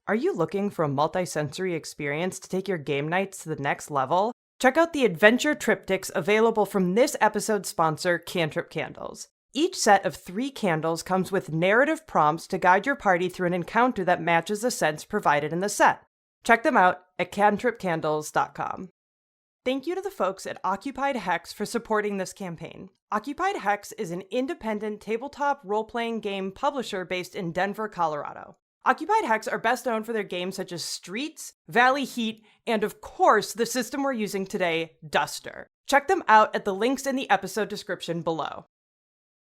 Are you looking for a multi-sensory experience to take your game nights to the next level? Check out the adventure triptychs available from this episode's sponsor, Cantrip Candles. Each set of 3 candles comes with narrative prompts to guide your party through an encounter that matches the scents provided in the set. Check them out at cantripcandles.com. Thank you to the folks at Occupied Hex for supporting this campaign. Occupied Hex is an independent tabletop role-playing game publisher based in Denver, Colorado. Occupied Hex are best known for their games such as Streets, Valley Heat, and of course, the system we're using today, Duster. Check them out at the links in the episode description below.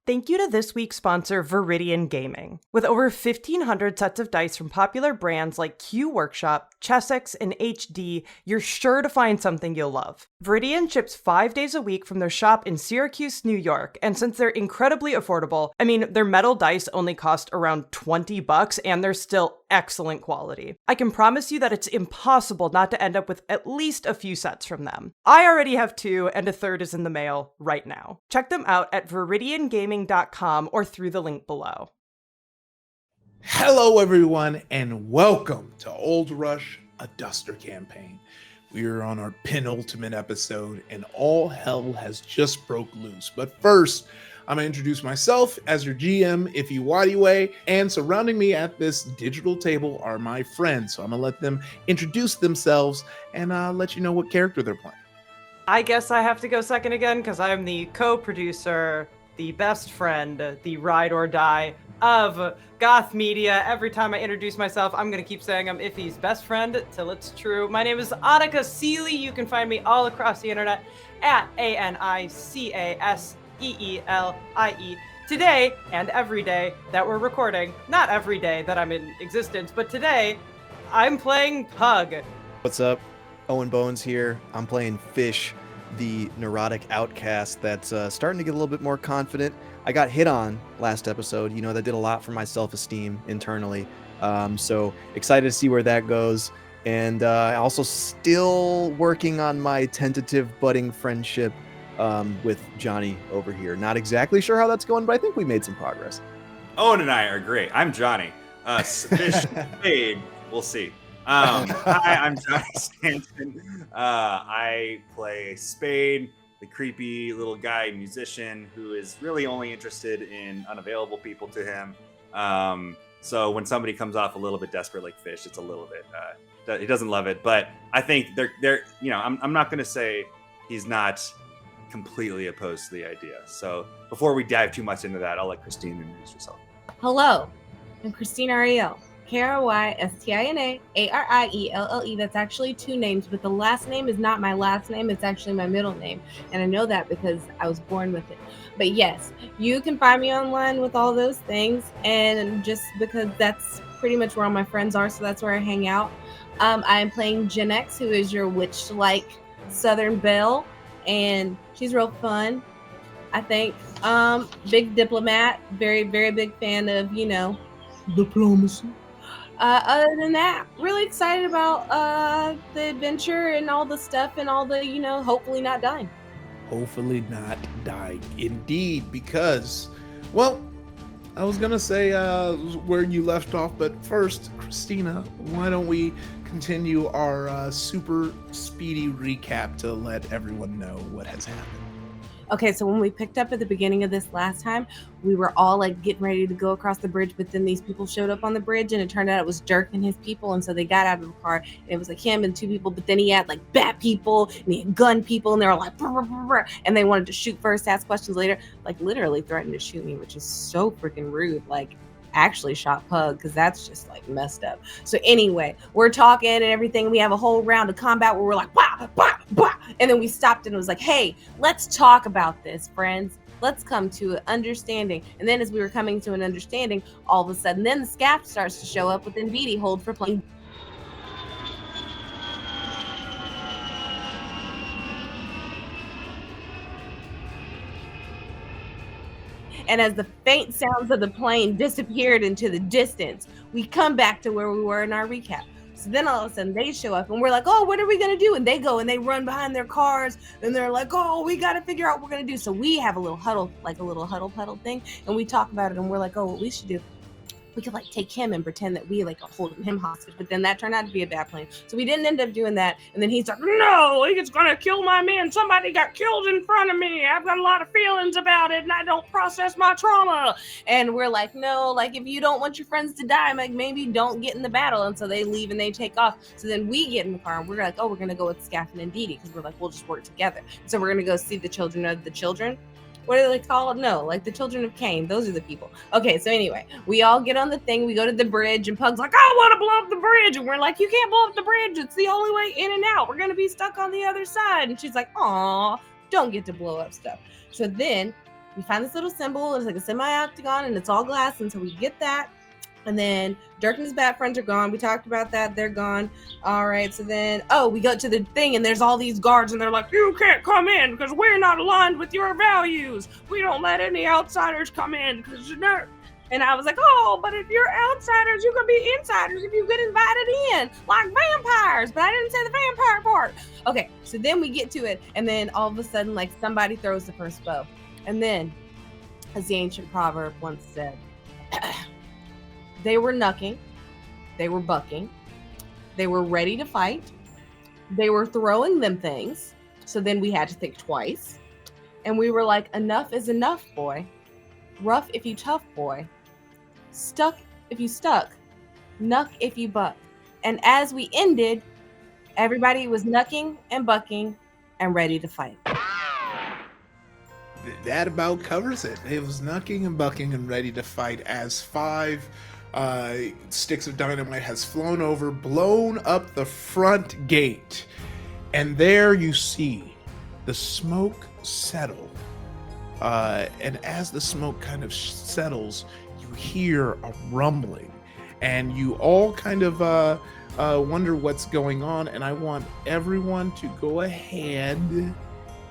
Thank you to this week's sponsor, Viridian Gaming. With over 1,500 sets of dice from popular brands like Q Workshop, Chessex, and HD, you're sure to find something you'll love. Viridian ships 5 days a week from their shop in Syracuse, New York, and since they're incredibly affordable, their metal dice only cost around $20 and they're still excellent quality. I can promise you that it's impossible not to end up with at least a few sets from them. I already have 2 and a third is in the mail right now. Check them out at viridiangaming.com or through the link below. Hello everyone and welcome to Old Rush, a Duster campaign. We are on our penultimate episode and all hell has just broke loose. But first, I'm gonna introduce myself as your GM, Iffy Wadiway, and surrounding me at this digital table are my friends. So I'm gonna let them introduce themselves and let you know what character they're playing. I guess I have to go second again because I'm the co-producer, the best friend, the ride or die of GOTH Media. Every time I introduce myself, I'm going to keep saying I'm Iffy's best friend till it's true. My name is Annika Seeley. You can find me all across the internet at ANICASEELIE. Today and every day that we're recording, not every day that I'm in existence, but today I'm playing Pug. What's up? Owen Bones here. I'm playing Fish, the neurotic outcast that's starting to get a little bit more confident. I got hit on last episode. That did a lot for my self-esteem internally. So excited to see where that goes. And also still working on my tentative budding friendship with Johnny over here. Not exactly sure how that's going, but I think we made some progress. Owen and I are great. I'm Johnny. Fish, Spade, we'll see. Hi, I'm Johnny Stanton. I play Spade, the creepy little guy musician who is really only interested in unavailable people to him. So when somebody comes off a little bit desperate like Fish, it's a little bit, he doesn't love it. But I think I'm not going to say he's not completely opposed to the idea. So before we dive too much into that, I'll let Christine introduce herself. Hello, I'm Christine Ariel. KRYSTINAARIELLE. That's actually 2 names, but the last name is not my last name. It's actually my middle name. And I know that because I was born with it. But yes, you can find me online with all those things. And just because that's pretty much where all my friends are, so that's where I hang out. I am playing Gen X, who is your witch-like Southern belle. And she's real fun, I think. Big diplomat. Very, very big fan of, diplomacy. Other than that, really excited about the adventure and all the stuff and all the, hopefully not dying. Hopefully not dying. Indeed, because, well, I was going to say where you left off, but first, Christina, why don't we continue our super speedy recap to let everyone know what has happened. Okay, so when we picked up at the beginning of this last time, we were all getting ready to go across the bridge, but then these people showed up on the bridge and it turned out it was Dirk and his people. And so they got out of the car and it was him and 2 people, but then he had bat people and he had gun people and they were like, brr, brr, brr, brr, and they wanted to shoot first, ask questions later, literally threatened to shoot me, which is so freaking rude. Actually shot Pug because that's just messed up. So anyway, we're talking and everything. We have a whole round of combat where we're like, bah, bah, bah. And then we stopped and it was like, hey, let's talk about this, friends. Let's come to an understanding. And then as we were coming to an understanding, all of a sudden, then the scaff starts to show up with NVD hold for playing. And as the faint sounds of the plane disappeared into the distance, we come back to where we were in our recap. So then all of a sudden they show up and we're like, oh, what are we going to do? And they go and they run behind their cars and they're like, oh, we got to figure out what we're going to do. So we have a little huddle, huddle thing. And we talk about it and we're like, oh, what we should do we could like take him and pretend that we like are holding him hostage. But then that turned out to be a bad plan. So we didn't end up doing that. And then he's like, no, he's going to kill my man. Somebody got killed in front of me. I've got a lot of feelings about it and I don't process my trauma. And we're like, no, like if you don't want your friends to die, like maybe don't get in the battle. And so they leave and they take off. So then we get in the car and we're like, oh, we're going to go with Scaffin and Dee Dee because we're like, we'll just work together. So we're going to go see the children of the children. What do they call it? No, like the children of Cain. Those are the people. Okay, so anyway, we all get on the thing. We go to the bridge, and Pug's like, I want to blow up the bridge. And we're like, you can't blow up the bridge. It's the only way in and out. We're going to be stuck on the other side. And she's like, aw, don't get to blow up stuff. So then we find this little symbol. It's like a semi-octagon, and it's all glass. And so we get that. And then Dirk and his bat friends are gone. We talked about that. They're gone. All right. So then, we go to the thing and there's all these guards and they're like, you can't come in because we're not aligned with your values. We don't let any outsiders come in because you're nerd. And I was like, oh, but if you're outsiders, you can be insiders if you get invited in, like vampires. But I didn't say the vampire part. Okay. So then we get to it. And then all of a sudden, like somebody throws the first bow. And then, as the ancient proverb once said, they were knucking, they were bucking, they were ready to fight, they were throwing them things. So then we had to think twice. And we were like, enough is enough, boy. Rough if you tough, boy. Stuck if you stuck. Knuck if you buck. And as we ended, everybody was knucking and bucking and ready to fight. That about covers it. It was knucking and bucking and ready to fight as 5 sticks of dynamite has flown over, blown up the front gate. And there you see the smoke settle. And as the smoke kind of settles, you hear a rumbling. And you all kind of wonder what's going on. And I want everyone to go ahead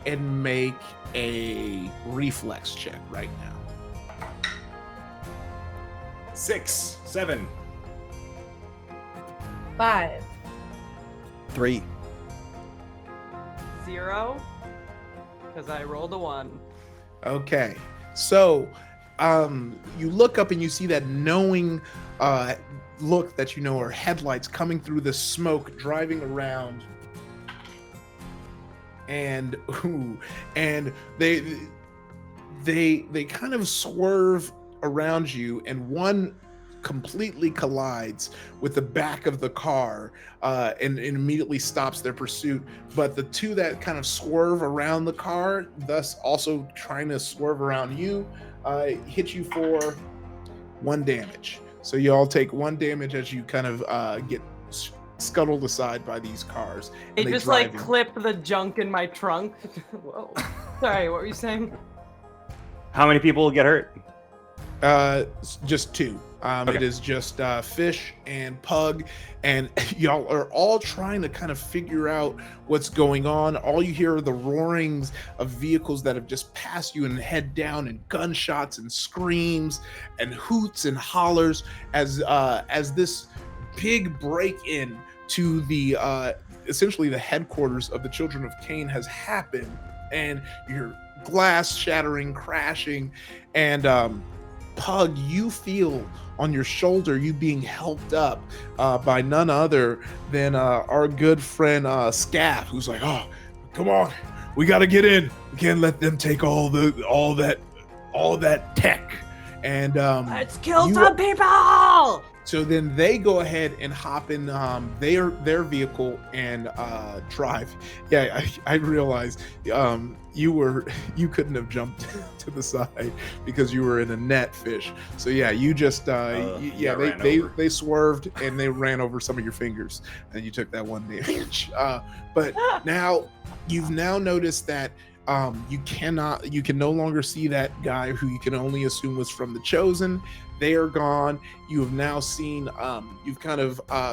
and make a reflex check right now. 6, 7. 5. 3. 0, because I rolled a 1. Okay, so you look up and you see that knowing look that you know are headlights coming through the smoke, driving around, and they kind of swerve around you, and one completely collides with the back of the car and immediately stops their pursuit. But the two that kind of swerve around the car, thus also trying to swerve around you, hit you for 1 damage. So you all take 1 damage as you kind of get scuttled aside by these cars. They just like clip the junk in my trunk. Whoa. Sorry, what were you saying? How many people get hurt? Just 2. Okay. It is just Fish and Pug, and y'all are all trying to kind of figure out what's going on. All you hear are the roarings of vehicles that have just passed you and head down, and gunshots and screams and hoots and hollers as this big break-in to the essentially the headquarters of the Children of Cain has happened, and you're glass shattering, crashing, and Pug, you feel on your shoulder you being helped up by none other than our good friend Scaff, who's like, oh, come on, we gotta get in. We can't let them take all that tech. And let's kill some people. So then they go ahead and hop in their vehicle and drive. Yeah, I realized you couldn't have jumped to the side because you were in a net, Fish. So yeah, you just they swerved and they ran over some of your fingers and you took that 1 damage. But now you've noticed that you can no longer see that guy who you can only assume was from the Chosen. They are gone. You have now seen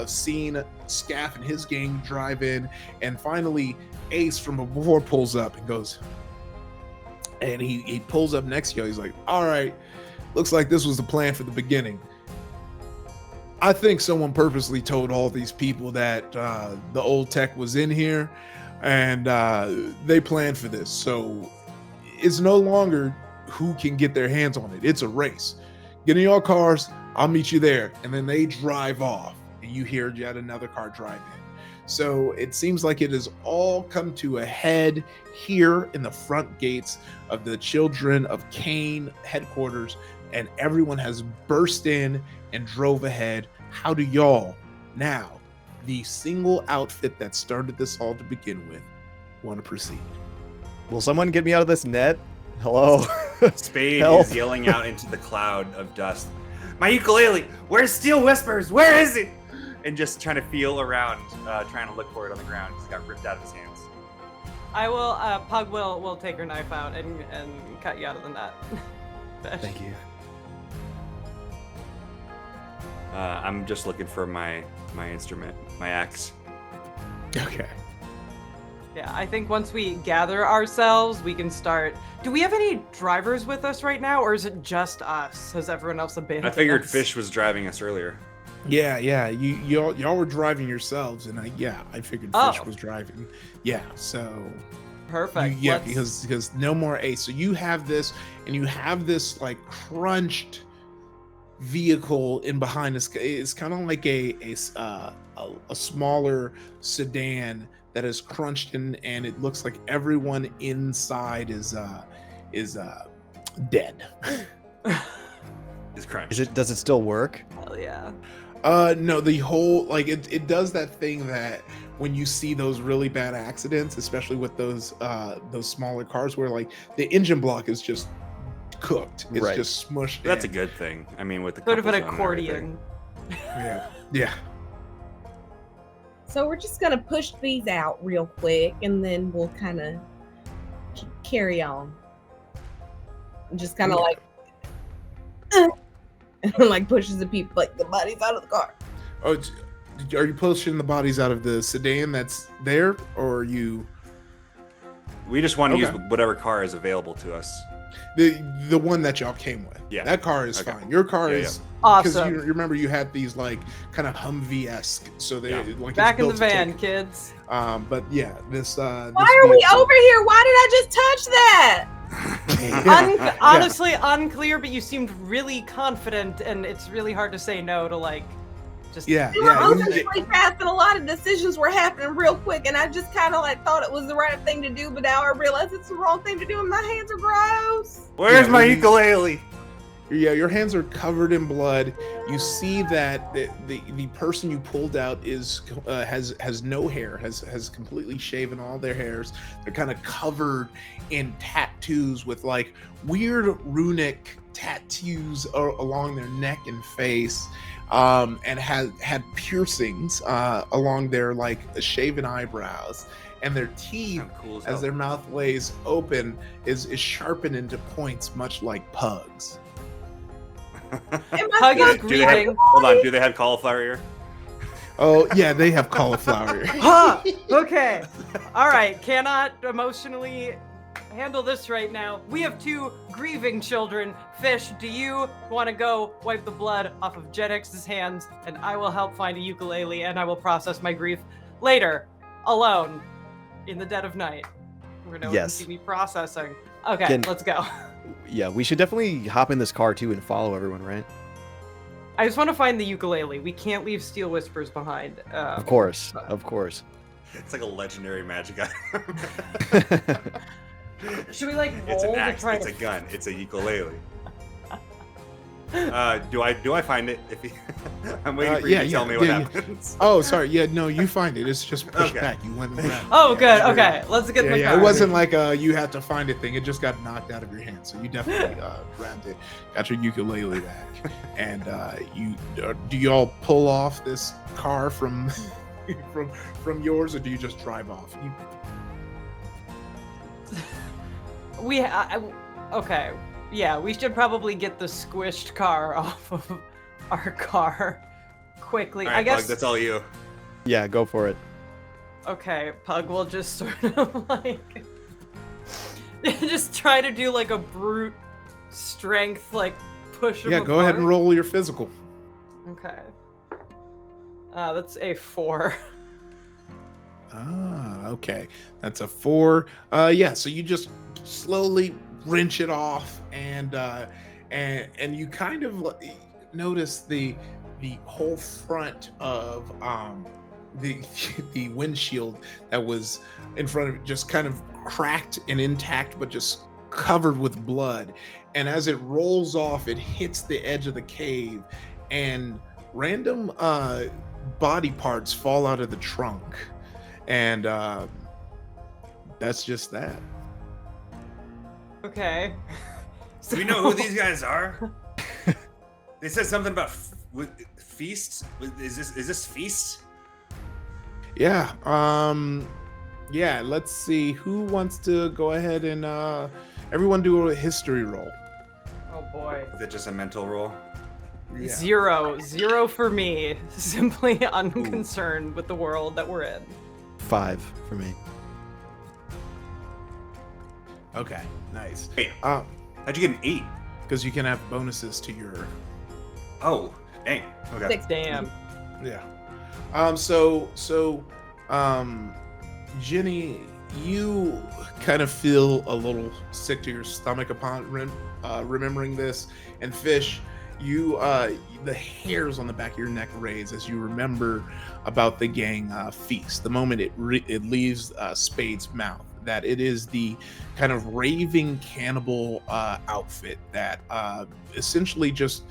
seen Scaff and his gang drive in, and finally Ace from before pulls up and goes, and he pulls up next to you. He's like, all right, looks like this was the plan for the beginning. I think someone purposely told all these people that the old tech was in here, and they planned for this. So it's no longer who can get their hands on it. It's a race. Get in your cars. I'll meet you there. And then they drive off, and you hear yet another car drive in. So it seems like it has all come to a head here in the front gates of the Children of Cain headquarters, and everyone has burst in and drove ahead. How do y'all, now, the single outfit that started this all to begin with, want to proceed? Will someone get me out of this net? Hello? Spade Help. is yelling out into the cloud of dust. My ukulele! Where's Steel Whispers? Where is it? And just trying to feel around, trying to look for it on the ground. Just got ripped out of his hands. I will. Pug will take her knife out and cut you out of the net. Thank you. I'm just looking for my instrument, my axe. Okay. Yeah, I think once we gather ourselves, we can start. Do we have any drivers with us right now, or is it just us? Has everyone else abandoned I figured us? Fish was driving us earlier. Yeah. Y'all were driving yourselves, and I figured Fish was driving. Yeah, so Perfect. because no more ace. So you have this, and you have this like crunched vehicle in behind us. It's kind of like a smaller sedan that is crunched in, and it looks like everyone inside is dead. Is crunched. Does it still work? Hell yeah. No, the whole it does that thing that when you see those really bad accidents, especially with those smaller cars, where like the engine block is just cooked, it's Right. just smushed. That's a in. good thing. I mean, with the Could have been couple zone and accordion. Yeah. So we're just gonna push these out real quick, and then we'll kind of carry on. Just kind of like, like pushes the people, like the bodies out of the car. Oh, are you pushing the bodies out of the sedan that's there, or are you We just want to Okay. use whatever car is available to us. the one that y'all came with? Yeah. That car is Okay. fine. Your car Yeah, is because Awesome. you remember you had these like kind of Humvee-esque, so they Yeah. like Back in the it's built to van, take- kids. But yeah, this. Why are we over here? Why did I just touch that? Honestly, unclear, but you seemed really confident, and it's really hard to say no to like just. Yeah, We were yeah. ultimately fast, and a lot of decisions were happening real quick, and I just kind of like thought it was the right thing to do, but now I realize it's the wrong thing to do, and my hands are gross. Where's Yeah, my we- ukulele? Yeah, your hands are covered in blood. You see that the person you pulled out is has no hair, has completely shaven all their hairs. They're kind of covered in tattoos with like weird runic tattoos along their neck and face, and had piercings along their like shaven eyebrows, and their teeth, Oh, cool as as hell. their mouth lays open, is sharpened into points, much like pugs. And my Pug is son- Do they have, grieving. hold on, do they have cauliflower ear? Oh yeah, they have cauliflower. Huh. Okay. All right. Cannot emotionally handle this right now. We have two grieving children. Fish, do you want to go wipe the blood off of Jetix's hands, and I will help find a ukulele, and I will process my grief later, alone, in the dead of night. Where no one can Yes. see me processing. Okay, Can- let's go. Yeah, we should definitely hop in this car too and follow everyone, right? I just want to find the ukulele. We can't leave Steel Whispers behind. Of course, of course. It's like a legendary magic item. Should we like roll It's an to axe. try It's to a gun. It's a ukulele. Do I find it? If I'm waiting for you yeah, to tell yeah, me what yeah. happens. Oh, sorry. Yeah, no, you find it. It's just pushed Okay. back. You went around. Oh, good. Yeah, Okay, let's get in Yeah, the yeah. car. It wasn't like you had to find a thing. It just got knocked out of your hand. So you definitely grabbed it, got your ukulele back, and do y'all pull off this car from from yours, or do you just drive off? Okay. Yeah, we should probably get the squished car off of our car quickly. All right, I guess. Pug, that's all you. Yeah, go for it. Okay, Pug will just sort of like just try to do like a brute strength, like push him Yeah, go ahead and apart. roll your physical. Okay. That's a 4. Ah, okay. That's a 4. Yeah, so you just slowly wrench it off, and and you kind of notice the whole front of the the windshield that was in front of it just kind of cracked and intact, but just covered with blood. And as it rolls off, it hits the edge of the cave, and random body parts fall out of the trunk. And that's just that. Okay. Do we know who these guys are? They said something about feast. Is this feast? Yeah. Yeah. Let's see. Who wants to go ahead and everyone do a history roll? Oh boy. Is it just a mental roll? Yeah. 0 for me. Simply unconcerned with the world that we're in. 5 for me. Okay. Nice. Wait, how'd you get an 8? Because you can have bonuses to your. Oh, dang. Okay. 6. Damn. Yeah. Jenny, you kind of feel a little sick to your stomach upon remembering this, and Fish, you the hairs on the back of your neck raise as you remember about the gang feast. The moment it leaves Spade's mouth, that it is the kind of raving cannibal outfit that essentially just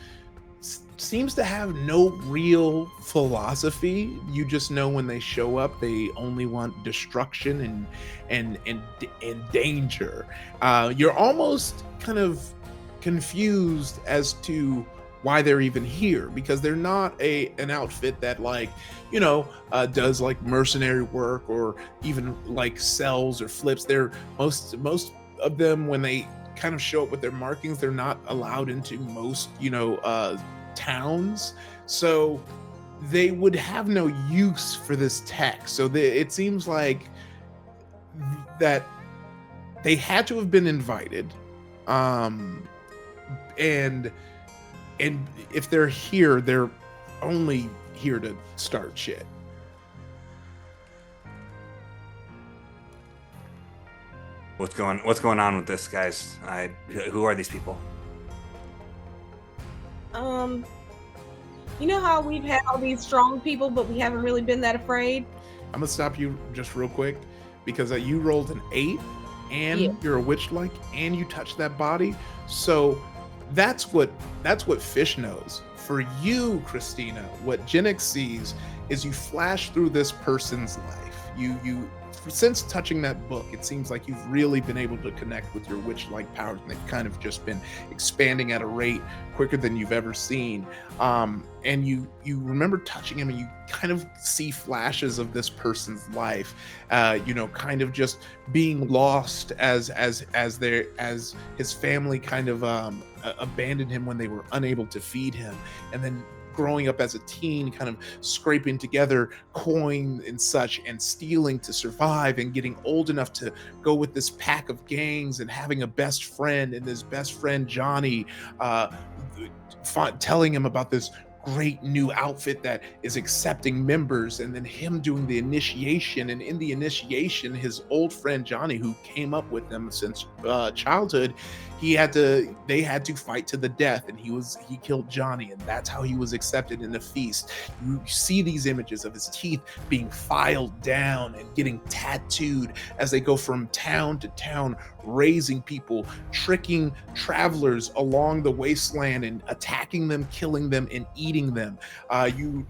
seems to have no real philosophy. You just know when they show up, they only want destruction and danger. You're almost kind of confused as to why they're even here, because they're not an outfit that does like mercenary work or even like sells or flips. They're most of them, when they kind of show up with their markings, they're not allowed into most towns, so they would have no use for this tech. So it seems like that they had to have been invited, and if they're here, they're only here to start shit. What's going on with this, guys? Who are these people? You know how we've had all these strong people, but we haven't really been that afraid? I'm gonna stop you just real quick, because you rolled an 8 and you're a witch-like and you touched that body. So that's what Fish knows. For you, Christina, what Genix sees is you flash through this person's life. You since touching that book, it seems like you've really been able to connect with your witch-like powers, and they've kind of just been expanding at a rate quicker than you've ever seen. And you remember touching him, and you kind of see flashes of this person's life, kind of just being lost as his family kind of abandoned him when they were unable to feed him, and then growing up as a teen, kind of scraping together coin and such and stealing to survive, and getting old enough to go with this pack of gangs and having a best friend, and his best friend Johnny telling him about this great new outfit that is accepting members, and then him doing the initiation. And in the initiation, his old friend Johnny, who came up with them since childhood, they had to fight to the death, and he killed Johnny, and that's how he was accepted in the feast. You see these images of his teeth being filed down and getting tattooed as they go from town to town, raising people, tricking travelers along the wasteland and attacking them, killing them, and eating them. You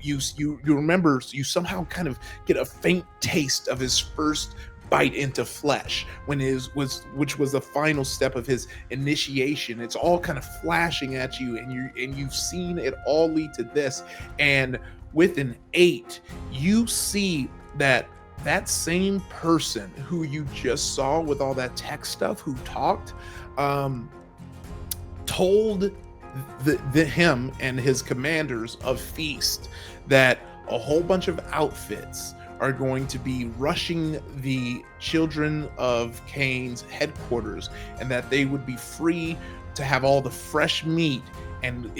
remember, you somehow kind of get a faint taste of his first bite into flesh which was the final step of his initiation. It's all kind of flashing at you, and you've seen it all lead to this. And with an 8, you see that same person who you just saw with all that tech stuff, who talked, told him and his commanders of Feast that a whole bunch of outfits are going to be rushing the Children of Cain's headquarters, and that they would be free to have all the fresh meat and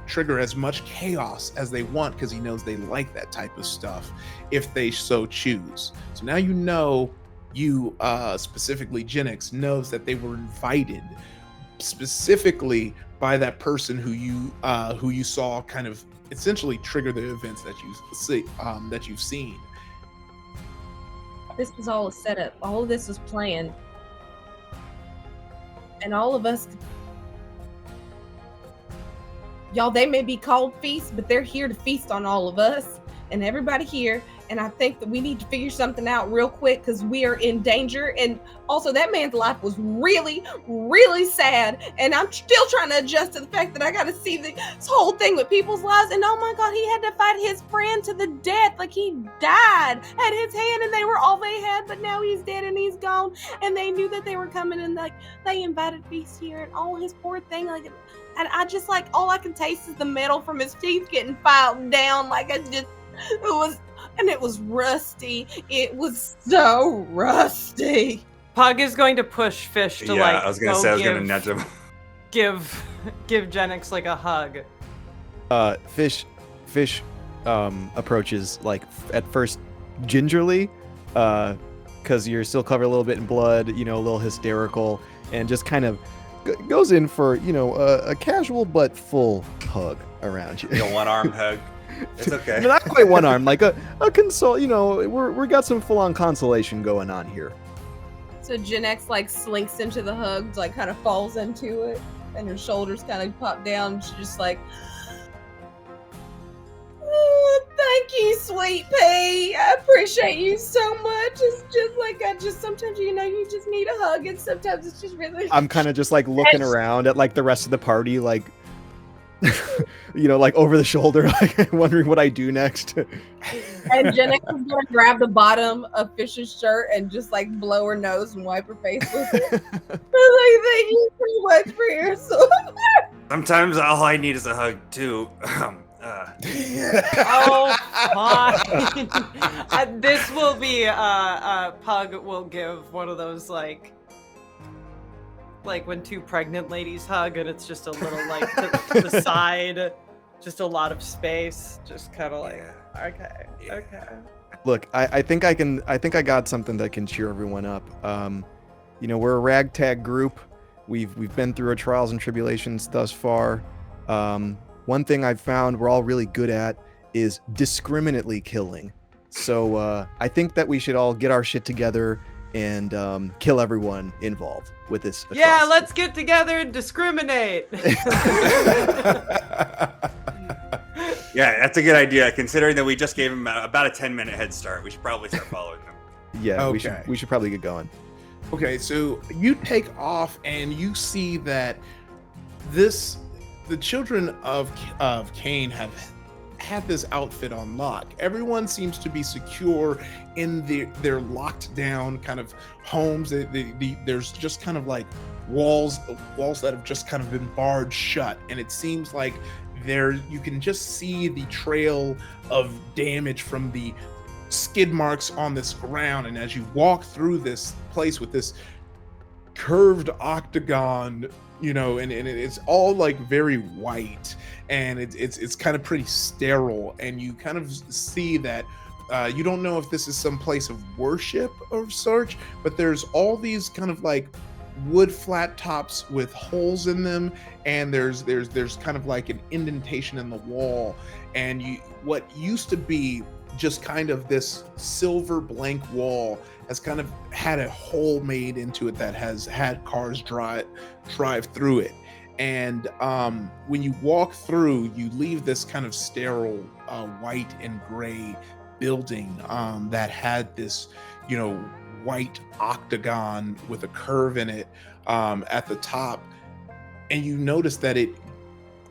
trigger as much chaos as they want, because he knows they like that type of stuff if they so choose. So now specifically Genix knows that they were invited specifically by that person who you saw kind of essentially trigger the events that you've seen. This was all a setup. All of this was planned. And all of us, y'all, they may be called feasts, but they're here to feast on all of us and everybody here. And I think that we need to figure something out real quick because we are in danger. And also, that man's life was really, really sad. And I'm still trying to adjust to the fact that I got to see this whole thing with people's lives. And oh my God, he had to fight his friend to the death. Like, he died at his hand and they were all they had. But now he's dead and he's gone. And they knew that they were coming and like they invited feast here and all his poor thing. Like, and I just like, all I can taste is the metal from his teeth getting filed down. Like, it was rusty. It was so rusty. Pug is going to push Fish to I was gonna say I was gonna nudge him. Give Genix like a hug. Fish approaches like at first gingerly, because you're still covered a little bit in blood, a little hysterical, and just kind of goes in for a casual but full hug around you. A one-armed hug. It's okay. Not quite one arm, like a console. We got some full on consolation going on here. So Gen X like slinks into the hug, like kind of falls into it, and her shoulders kind of pop down. And she's just like, "Oh, thank you, sweet pea. I appreciate you so much. It's just like sometimes you just need a hug, and sometimes it's just really." I'm kind of just like looking around at like the rest of the party, like. Like over the shoulder, like wondering what I do next. And Gen X is gonna grab the bottom of Fish's shirt and just like blow her nose and wipe her face with it. I'm like, thank you so much for your support. Sometimes all I need is a hug too. Oh, fine. This will be Pug will give one of those like when two pregnant ladies hug and it's just a little like to the side, just a lot of space, just kind of like okay. Look, I think I got something that can cheer everyone up. We're a ragtag group. We've been through our trials and tribulations thus far. One thing I've found we're all really good at is discriminately killing. So I think that we should all get our shit together and kill everyone involved with this atrocity. Yeah, let's get together and discriminate. Yeah, that's a good idea. Considering that we just gave him about a 10-minute head start, we should probably start following them. Yeah, okay. we should probably get going. Okay, so you take off and you see that the children of Cain have had this outfit on lock. Everyone seems to be secure in their locked down kind of homes. There's just kind of like walls that have just kind of been barred shut, and it seems like you can just see the trail of damage from the skid marks on this ground. And as you walk through this place with this curved octagon, and it's all like very white, and it's kind of pretty sterile, and you kind of see that you don't know if this is some place of worship or such, but there's all these kind of like wood flat tops with holes in them, and there's kind of like an indentation in the wall, and what used to be just kind of this silver blank wall has kind of had a hole made into it that has had cars drive through it. And when you walk through, you leave this kind of sterile white and gray building that had this white octagon with a curve in it at the top, and you notice that it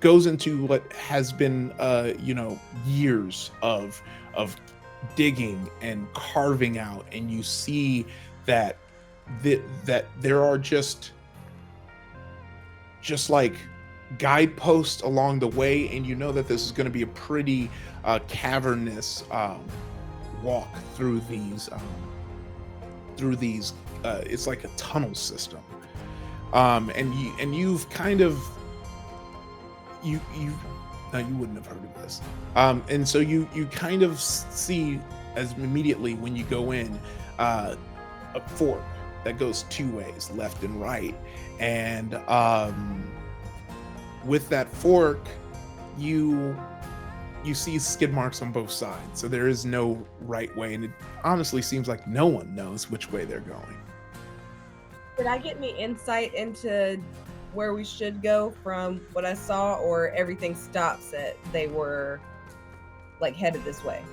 goes into what has been years of digging and carving out, and you see that there are just like guideposts along the way, and you know that this is going to be a pretty cavernous walk through these it's like a tunnel system, and you've kind of you wouldn't have heard of this, and so you kind of see as immediately when you go in a fork that goes two ways, left and right. And with that fork, you see skid marks on both sides. So there is no right way, and it honestly seems like no one knows which way they're going. Did I get any insight into where we should go from what I saw, or everything stops at they were like headed this way?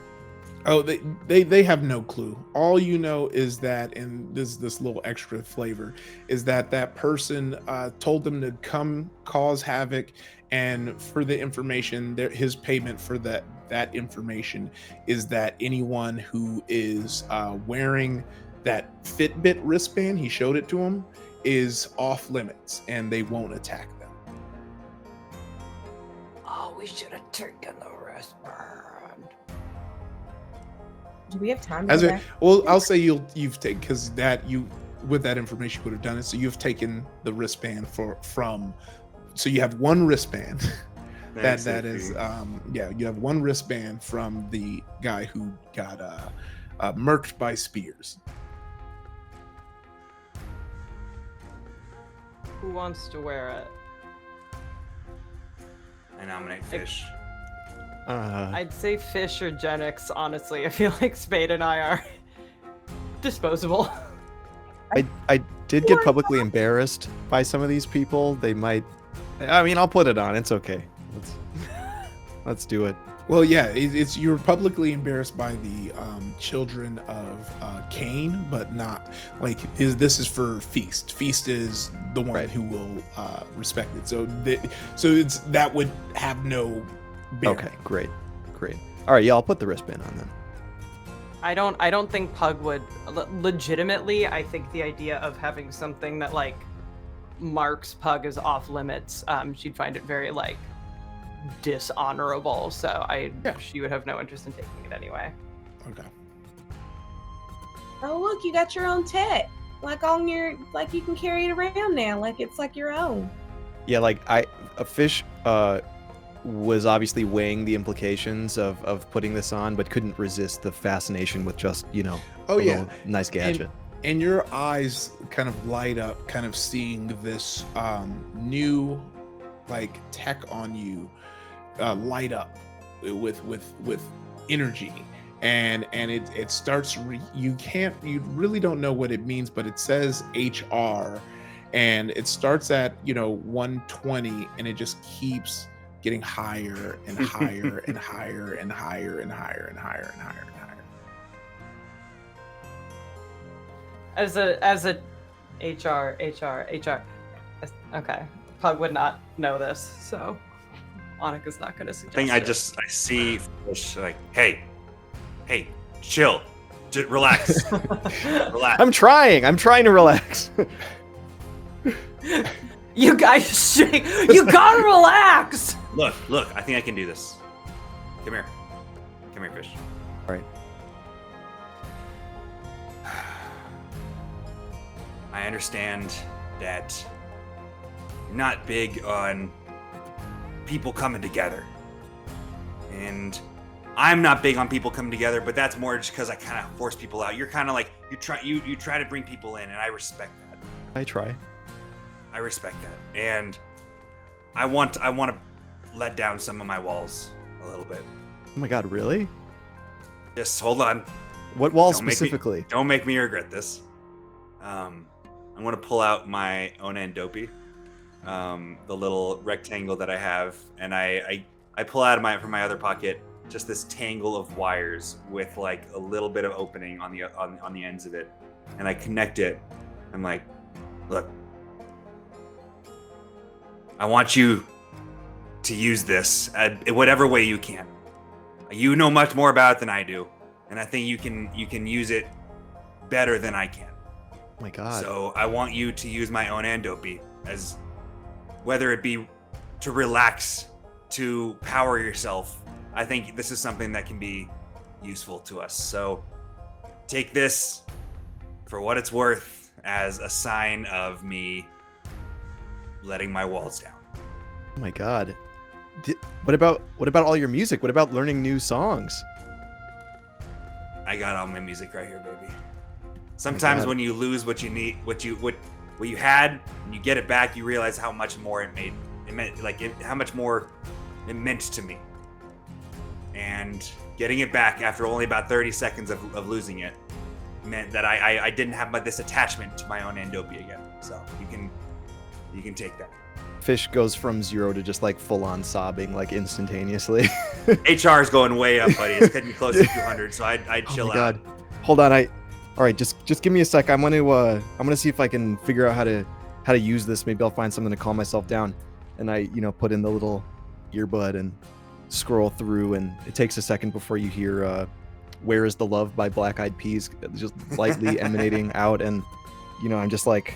Oh, they have no clue. All you know is that, and this little extra flavor, is that that person told them to come cause havoc, and for the information, his payment for that information is that anyone who is wearing that Fitbit wristband, he showed it to him, is off limits, and they won't attack them. Oh, we should have taken the wristband. Do we have time to go back? Well, I'll say you've taken, because with that information you would have done it. So you've taken the wristband so you have one wristband. that is you have one wristband from the guy who got murked by spears. Who wants to wear it? I nominate Fish. I'd say Fish or Genix, honestly. I feel like Spade and I are disposable. I did get publicly embarrassed by some of these people. They might. I mean, I'll put it on. It's okay. Let's do it. Well, yeah, it's you're publicly embarrassed by the children of Cain, but not like this is for Feast. Feast is the one who will respect it. So that would have no bearing. Okay, great. All right, yeah, I'll put the wristband on then. I don't think Pug would legitimately. I think the idea of having something that like marks Pug as off limits, she'd find it very like dishonorable. So she would have no interest in taking it anyway. Okay. Oh, look, you got your own tech. Like you can carry it around now. Like it's like your own. Yeah, like a Fish was obviously weighing the implications of putting this on, but couldn't resist the fascination with just, nice gadget. And your eyes kind of light up, kind of seeing this new like tech on you light up with energy, and it starts you really don't know what it means, but it says HR, and it starts at 120, and it just keeps getting higher and higher and higher and higher and higher and higher and higher and higher. As a HR. Okay. Pug would not know this, so Annika's not going to suggest it. I see Fish like, hey, chill, just relax, relax. I'm trying to relax. You guys, you gotta relax. Look, I think I can do this. Come here, Fish. All right. I understand that you're not big on people coming together. And I'm not big on people coming together, but that's more just because I kind of force people out. You're kind of like, you try to bring people in, and I respect that. I try. I respect that. And I want to let down some of my walls a little bit. Oh my god, really? Just hold on. What walls specifically? Don't make me regret this. I'm going to pull out my Onan Dopey, the little rectangle that I have, and I pull out from my other pocket just this tangle of wires with like a little bit of opening on the ends of it, and I connect it. I'm like, look, I want you to use this in whatever way you can. You know much more about it than I do, and I think you can use it better than I can. Oh my god. So I want you to use my own Andopy, as whether it be to relax, to power yourself. I think this is something that can be useful to us. So take this for what it's worth as a sign of me letting my walls down. Oh my god. What about all your music? What about learning new songs? I got all my music right here, baby. Sometimes God. when you lose what you need, what you had, and you get it back, you realize how much more how much more it meant to me. And getting it back after only about 30 seconds of losing it meant that I didn't have this attachment to my own Andopia again. So you can take that. Fish goes from 0 to just like full on sobbing like instantaneously. HR is going way up, buddy. It's getting close to 200, so I'd chill Oh my out. God. Hold on, all right, just give me a sec. I'm gonna see if I can figure out how to use this. Maybe I'll find something to calm myself down. And I, put in the little earbud and scroll through, and it takes a second before you hear "Where Is the Love" by Black Eyed Peas just lightly emanating out, and I'm just like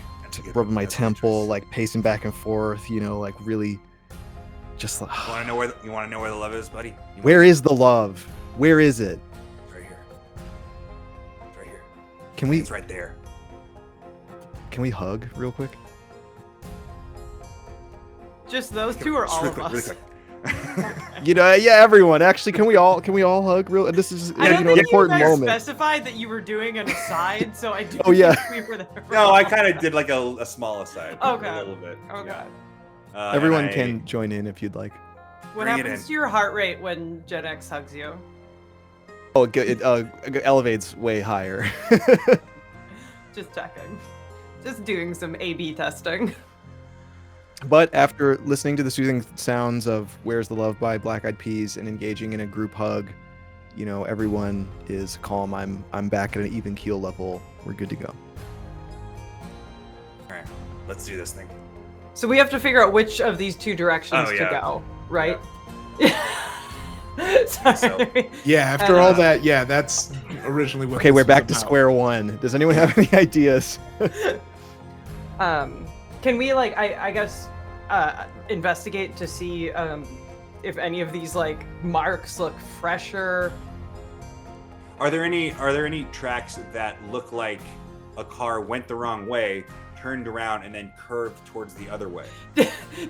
rubbing my temple, like pacing back and forth, like really just like. You want to know where the love is, buddy? Where is the love? Where is it? Right here. It's right here. Can we? It's right there. Can we hug real quick? Just those two or all of us? Really quick. Yeah, everyone. Actually, can we all hug real? This is I don't an think important you guys moment. specified that you were doing an aside, so I do Oh, yeah. think we were there. No, I kind of did like a small aside. Okay. A little bit. Okay. Yeah. Everyone and can join in if you'd like. What Bring it happens in. to your heart rate when Gen X hugs you? Oh, it elevates way higher. Just checking. Just doing some A/B testing. But after listening to the soothing sounds of "Where's the Love" by Black Eyed Peas and engaging in a group hug, everyone is calm. I'm back at an even keel level. We're good to go. All right, let's do this thing. So we have to figure out which of these two directions Oh, to yeah. go, right? So- Sorry. Yeah, after all that, yeah, that's originally what. Okay, this we're was back to about. square one. Does anyone have any ideas? Can we I guess investigate to see if any of these marks look fresher? Are there any tracks that look like a car went the wrong way, turned around, and then curved towards the other way?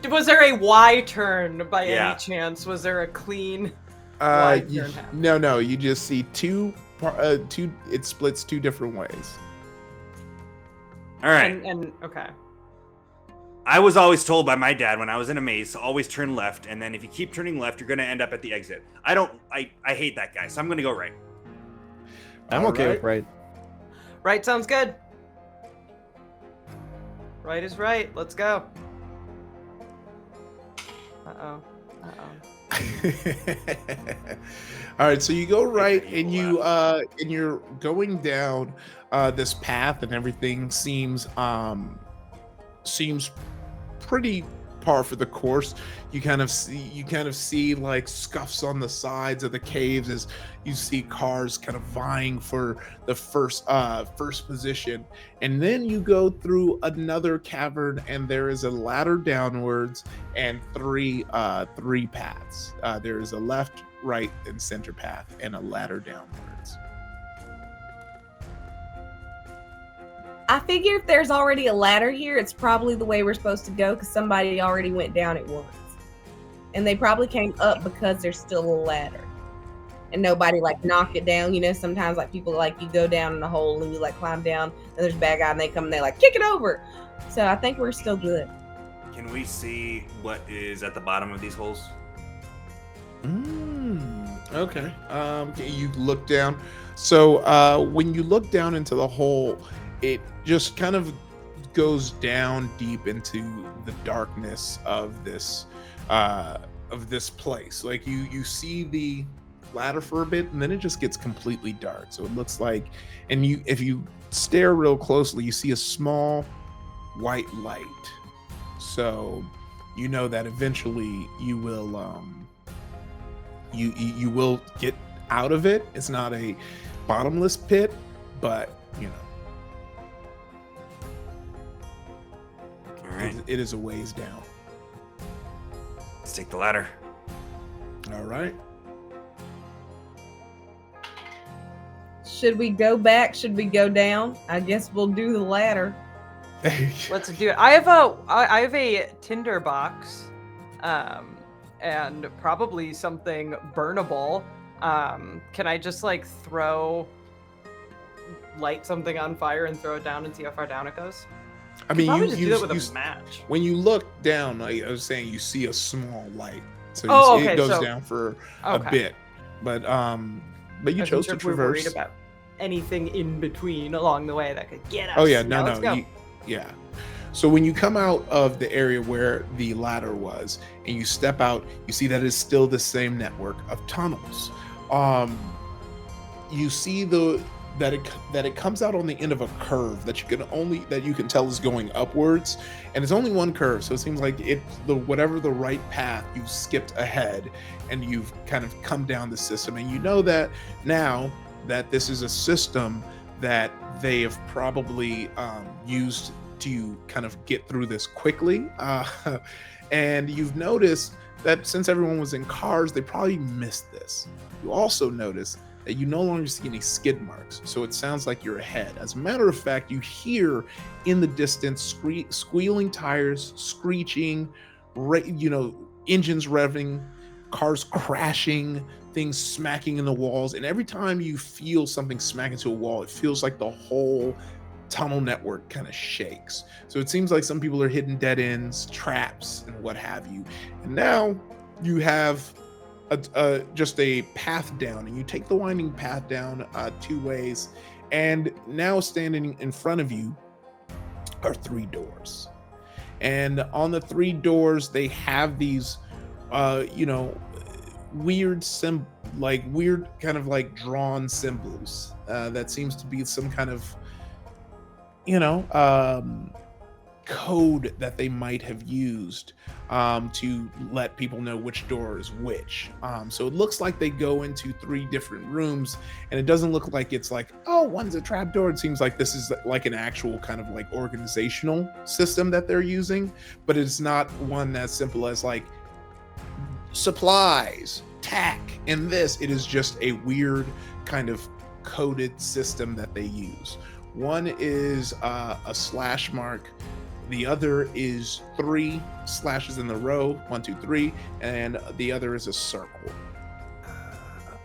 Was there a Y turn by Yeah. any chance? Was there a clean Y turn happen? No, you just see two. It splits two different ways. All right. And okay. I was always told by my dad when I was in a maze to always turn left, and then if you keep turning left, you're gonna end up at the exit. I hate that guy, so I'm gonna go right. I'm okay with right. Right sounds good. Right is right. Let's go. Uh-oh. All right, so you go right, and you're going down this path, and everything seems pretty par for the course. You kind of see like scuffs on the sides of the caves as you see cars kind of vying for the first position, and then you go through another cavern, and there is a ladder downwards and three paths. There is a left, right, and center path, and a ladder downwards. I figure if there's already a ladder here, it's probably the way we're supposed to go because somebody already went down it once. And they probably came up because there's still a ladder. And nobody knocked it down. Sometimes people you go down in a hole and you climb down and there's a bad guy and they come and they kick it over. So I think we're still good. Can we see what is at the bottom of these holes? Okay. You look down. So when you look down into the hole, it just kind of goes down deep into the darkness of this place. You see the ladder for a bit, and then it just gets completely dark. So it looks like, and if you stare real closely, you see a small white light. So you know that eventually you will you will get out of it. It's not a bottomless pit, but All right, it is a ways down. let's take the ladder. All right. Should we go back? Should we go down? I guess we'll do the ladder. Let's do it. I have a tinder box, and probably something burnable. Can I just throw light something on fire and throw it down and see how far down it goes? I mean, Probably you just do that with a match. when you look down, like I was saying, you see a small light, so Oh, it okay, goes so- down for a Okay. bit, but you Wasn't chose sure to if we were worried traverse. about anything in between along the way that could get us. Oh yeah, Now no, let's no, go. yeah. So when you come out of the area where the ladder was, and you step out, you see that it's still the same network of tunnels. You see that it comes out on the end of a curve that you can tell is going upwards, and it's only one curve, so it seems like whatever the right path you've skipped ahead, and you've kind of come down the system, and you know that now that this is a system that they have probably used to kind of get through this quickly, and you've noticed that since everyone was in cars, they probably missed this. You also notice that you no longer see any skid marks, so it sounds like you're ahead. As a matter of fact, you hear in the distance squealing tires, screeching, engines revving, cars crashing, things smacking in the walls, and every time you feel something smack into a wall, it feels like the whole tunnel network kind of shakes. So it seems like some people are hitting dead ends, traps, and what have you. And now you have just a path down, and you take the winding path down 2 ways, and now standing in front of you are 3 doors. And on the 3 doors, they have these weird kind of like drawn symbols that seems to be some kind of code that they might have used to let people know which door is which. So it looks like they go into 3 different rooms, and it doesn't look like it's like, oh, one's a trap door. It seems like this is like an actual kind of like organizational system that they're using, but it's not one as simple as like supplies, tack, and this. It is just a weird kind of coded system that they use. One is a slash mark. The other is 3 slashes in the row, 1, 2, 3, and the other is a circle.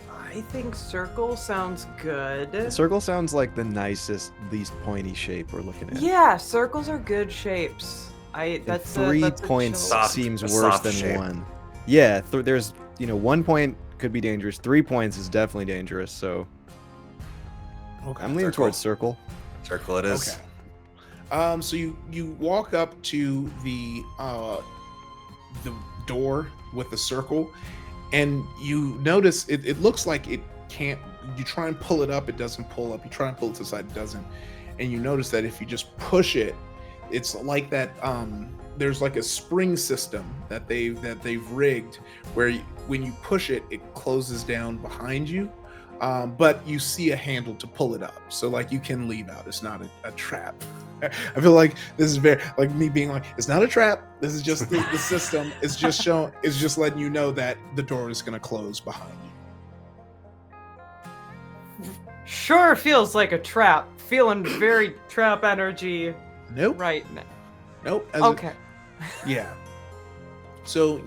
I think circle sounds good. The circle sounds like the nicest, least pointy shape we're looking at. Yeah, circles are good shapes. And That's 3 that's points chill- seems a worse soft than shape. 1. Yeah, there's 1 point could be dangerous. 3 points is definitely dangerous. So Okay. I'm leaning towards circle. Circle it is. Okay. So you walk up to the door with the circle, and you notice it looks like it can't. You try and pull it up, it doesn't pull up. You try and pull it to the side, it doesn't. And you notice that if you just push it, it's like that. There's like a spring system that they've rigged where when you push it, it closes down behind you. But you see a handle to pull it up, so like you can leave out. It's not a trap. I feel like this is very like me being like, it's not a trap. This is just the system. It's just letting you know that the door is going to close behind you. Sure feels like a trap. Feeling very trap energy Nope. right now. Nope. Okay. Yeah. So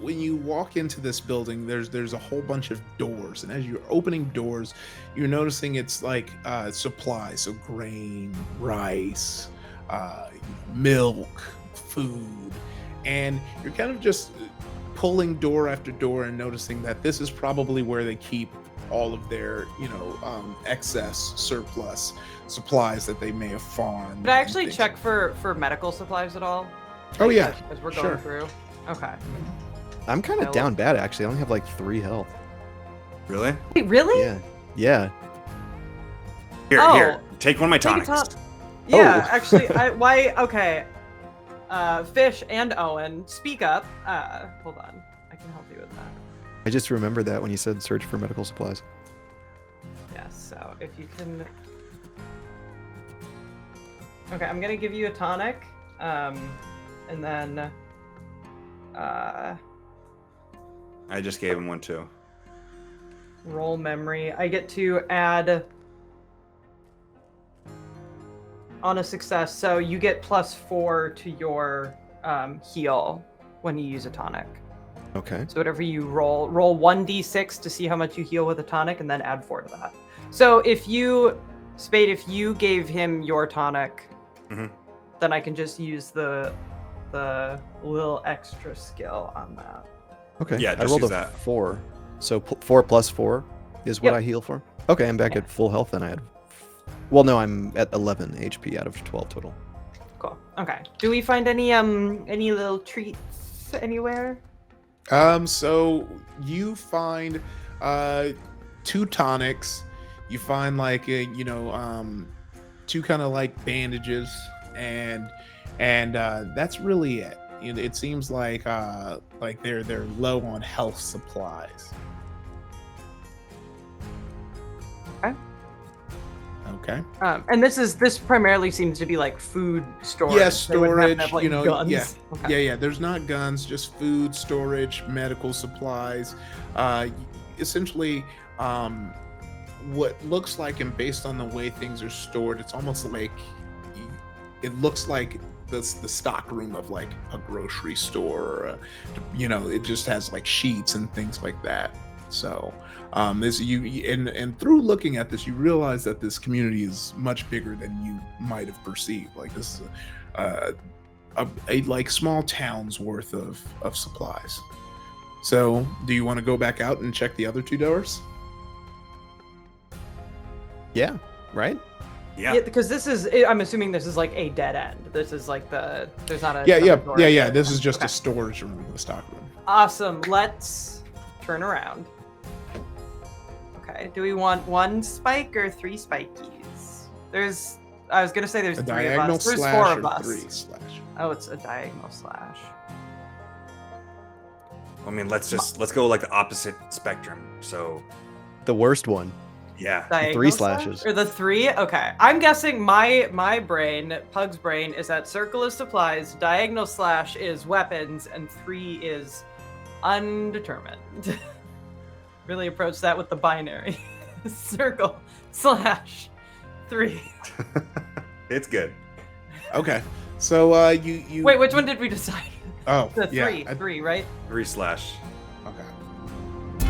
when you walk into this building, there's a whole bunch of doors, and as you're opening doors, you're noticing it's like supplies, so grain, rice, milk, food, and you're kind of just pulling door after door and noticing that this is probably where they keep all of their excess surplus supplies that they may have farmed. Did I and actually things. check for medical supplies at all? Oh yeah, As we're going sure. through. Okay. I'm kind of down bad actually. I only have like 3 health. Really? Wait, really? Yeah. Here, Oh. here. Take one of my Take a tonics. ton- Yeah, Oh. actually, okay. Fish and Owen, speak up. Hold on. I can help you with that. I just remembered that when you said search for medical supplies. Yes, so if you can... Okay, I'm gonna give you a tonic, and then... I just gave him one too. roll memory. I get to add on a success, so you get +4 to your heal when you use a tonic. Okay. So whatever you roll 1d6 to see how much you heal with a tonic, and then add 4 to that. So if you Spade, if you gave him your tonic, Mhm. then I can just use the little extra skill on that. Okay. Yeah, I just rolled use a that. 4. So 4 plus 4 is what Yep. I heal for. Okay, I'm back Yeah. at full health then. I had. Well, no, I'm at 11 HP out of 12 total. Cool. Okay. Do we find any little treats anywhere? So you find 2 tonics. You find like two kind of like bandages, and that's really it. It seems like they're low on health supplies. Okay. And this primarily seems to be like food storage. Yes, They wouldn't happen to storage, have, like, guns. yeah. Okay. Yeah. There's not guns, just food, storage, medical supplies. Essentially, what looks like, and based on the way things are stored, it's almost like it looks like the stock room of like a grocery store. Or it just has like sheets and things like that. So, this and through looking at this, you realize that this community is much bigger than you might have perceived. Like this is a like small town's worth of supplies. So, do you want to go back out and check the other 2 doors? Yeah, right? Yeah. Because I'm assuming this is like a dead end. This is like there's not a Yeah. door here. This is just Okay. a storage room, the stock room. Awesome. Let's turn around. Okay. Do we want 1 spike or 3 spikies? I was gonna say there's A 3 of diagonal us. There's slash 4 of or us. 3 slash. Oh, it's a diagonal slash. I mean, let's go like the opposite spectrum. So The worst one. yeah. Diagonal 3 slash? slashes. Or the 3? Okay. I'm guessing my brain, Pug's brain, is that circle is supplies, diagonal slash is weapons, and 3 is undetermined. Really approach that with the binary. Circle slash 3. It's good. Okay. So you Wait, which one did we decide? Oh, The 3. yeah. 3, right? 3 slash. Okay.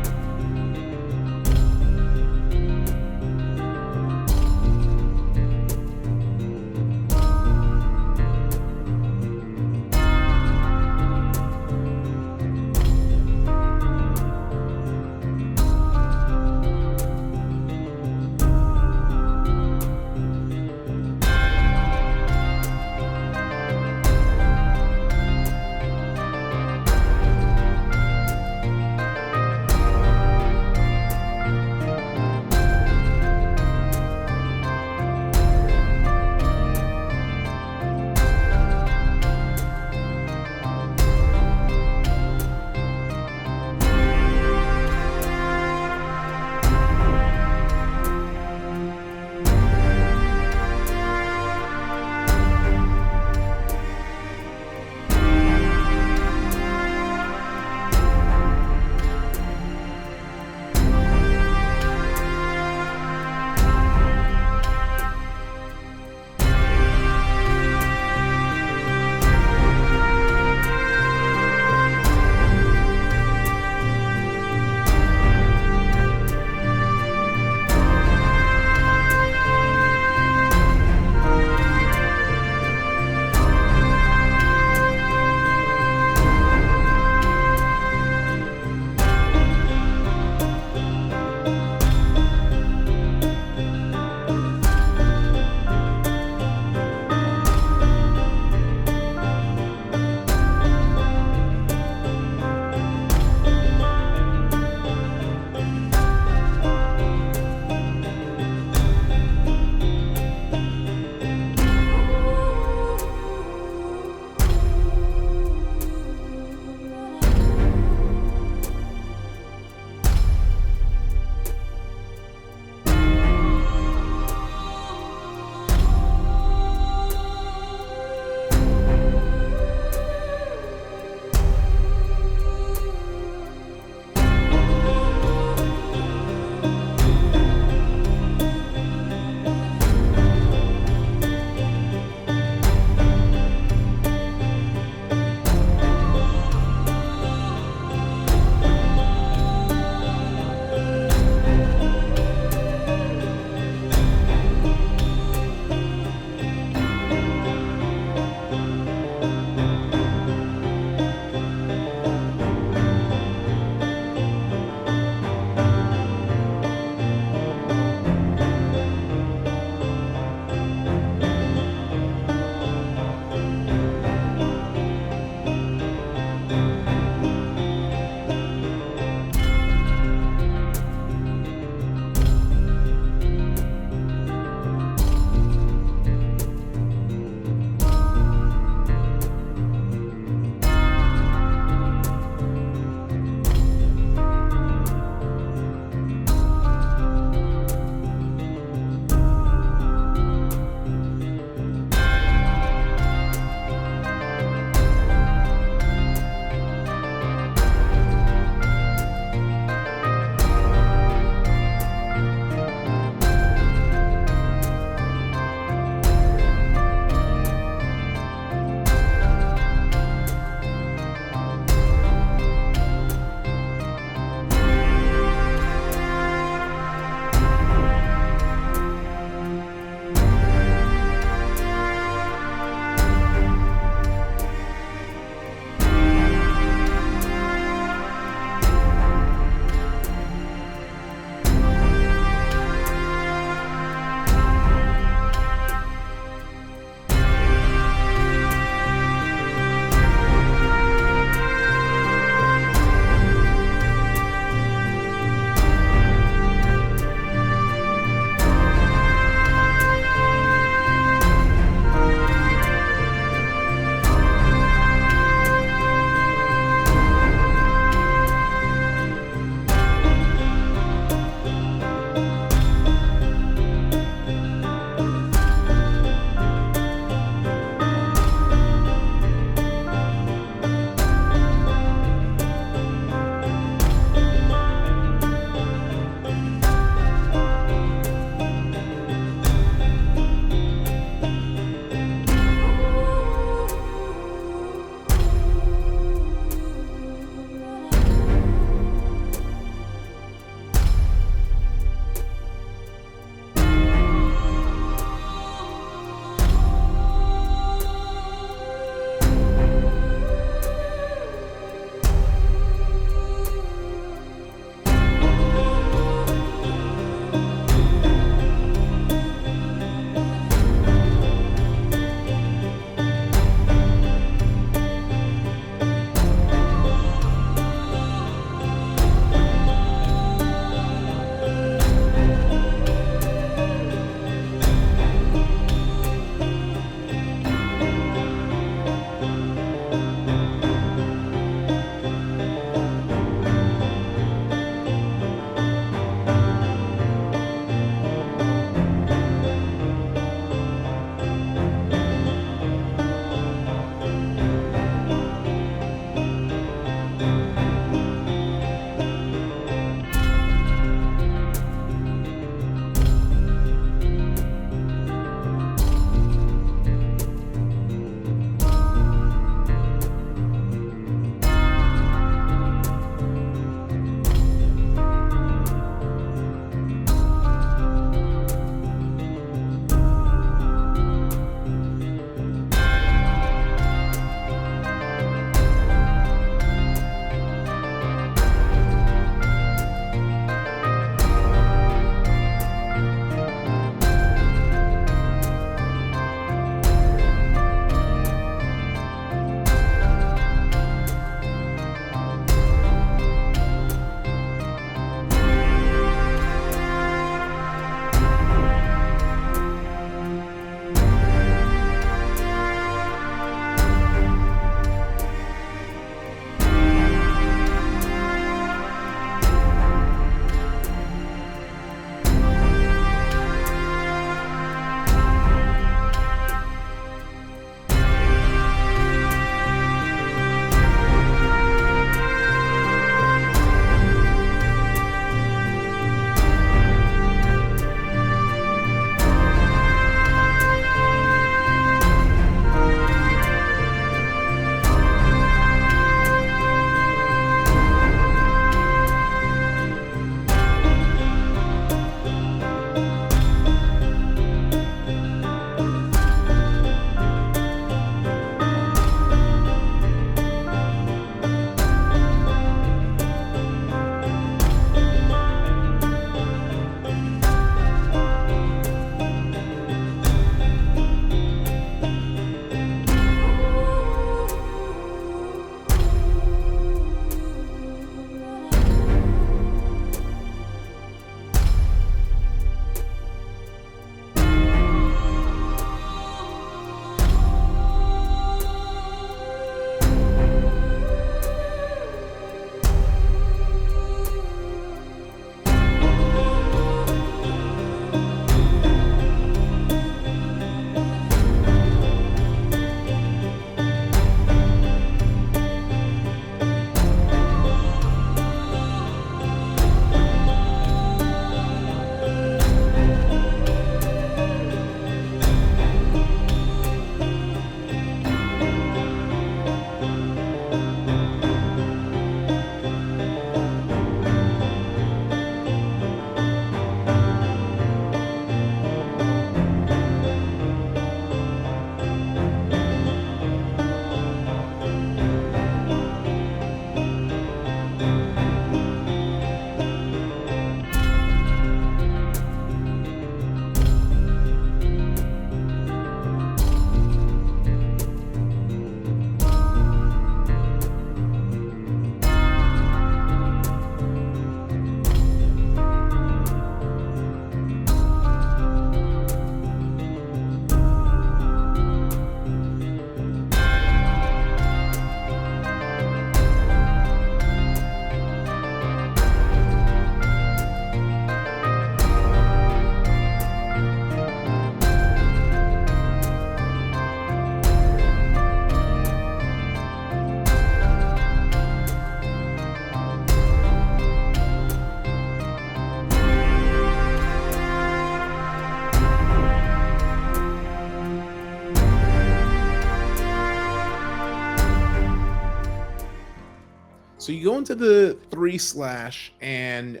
So you go into the 3/, and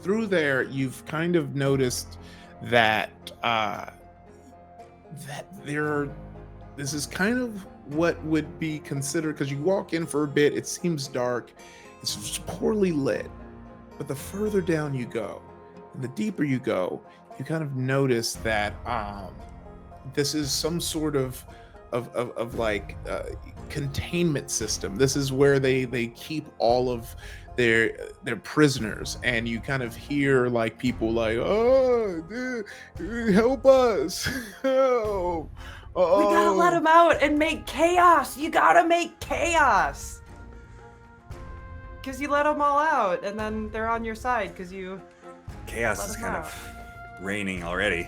through there, you've kind of noticed that this is kind of what would be considered, because you walk in for a bit, it seems dark, it's poorly lit, but the further down you go and the deeper you go, you kind of notice that this is some sort of like containment system. This is where they keep all of their prisoners, and you kind of hear like people like, oh, help us, help. We gotta let them out and make chaos. You gotta make chaos. Because you let them all out, and then they're on your side because you. Chaos is kind of reigning already.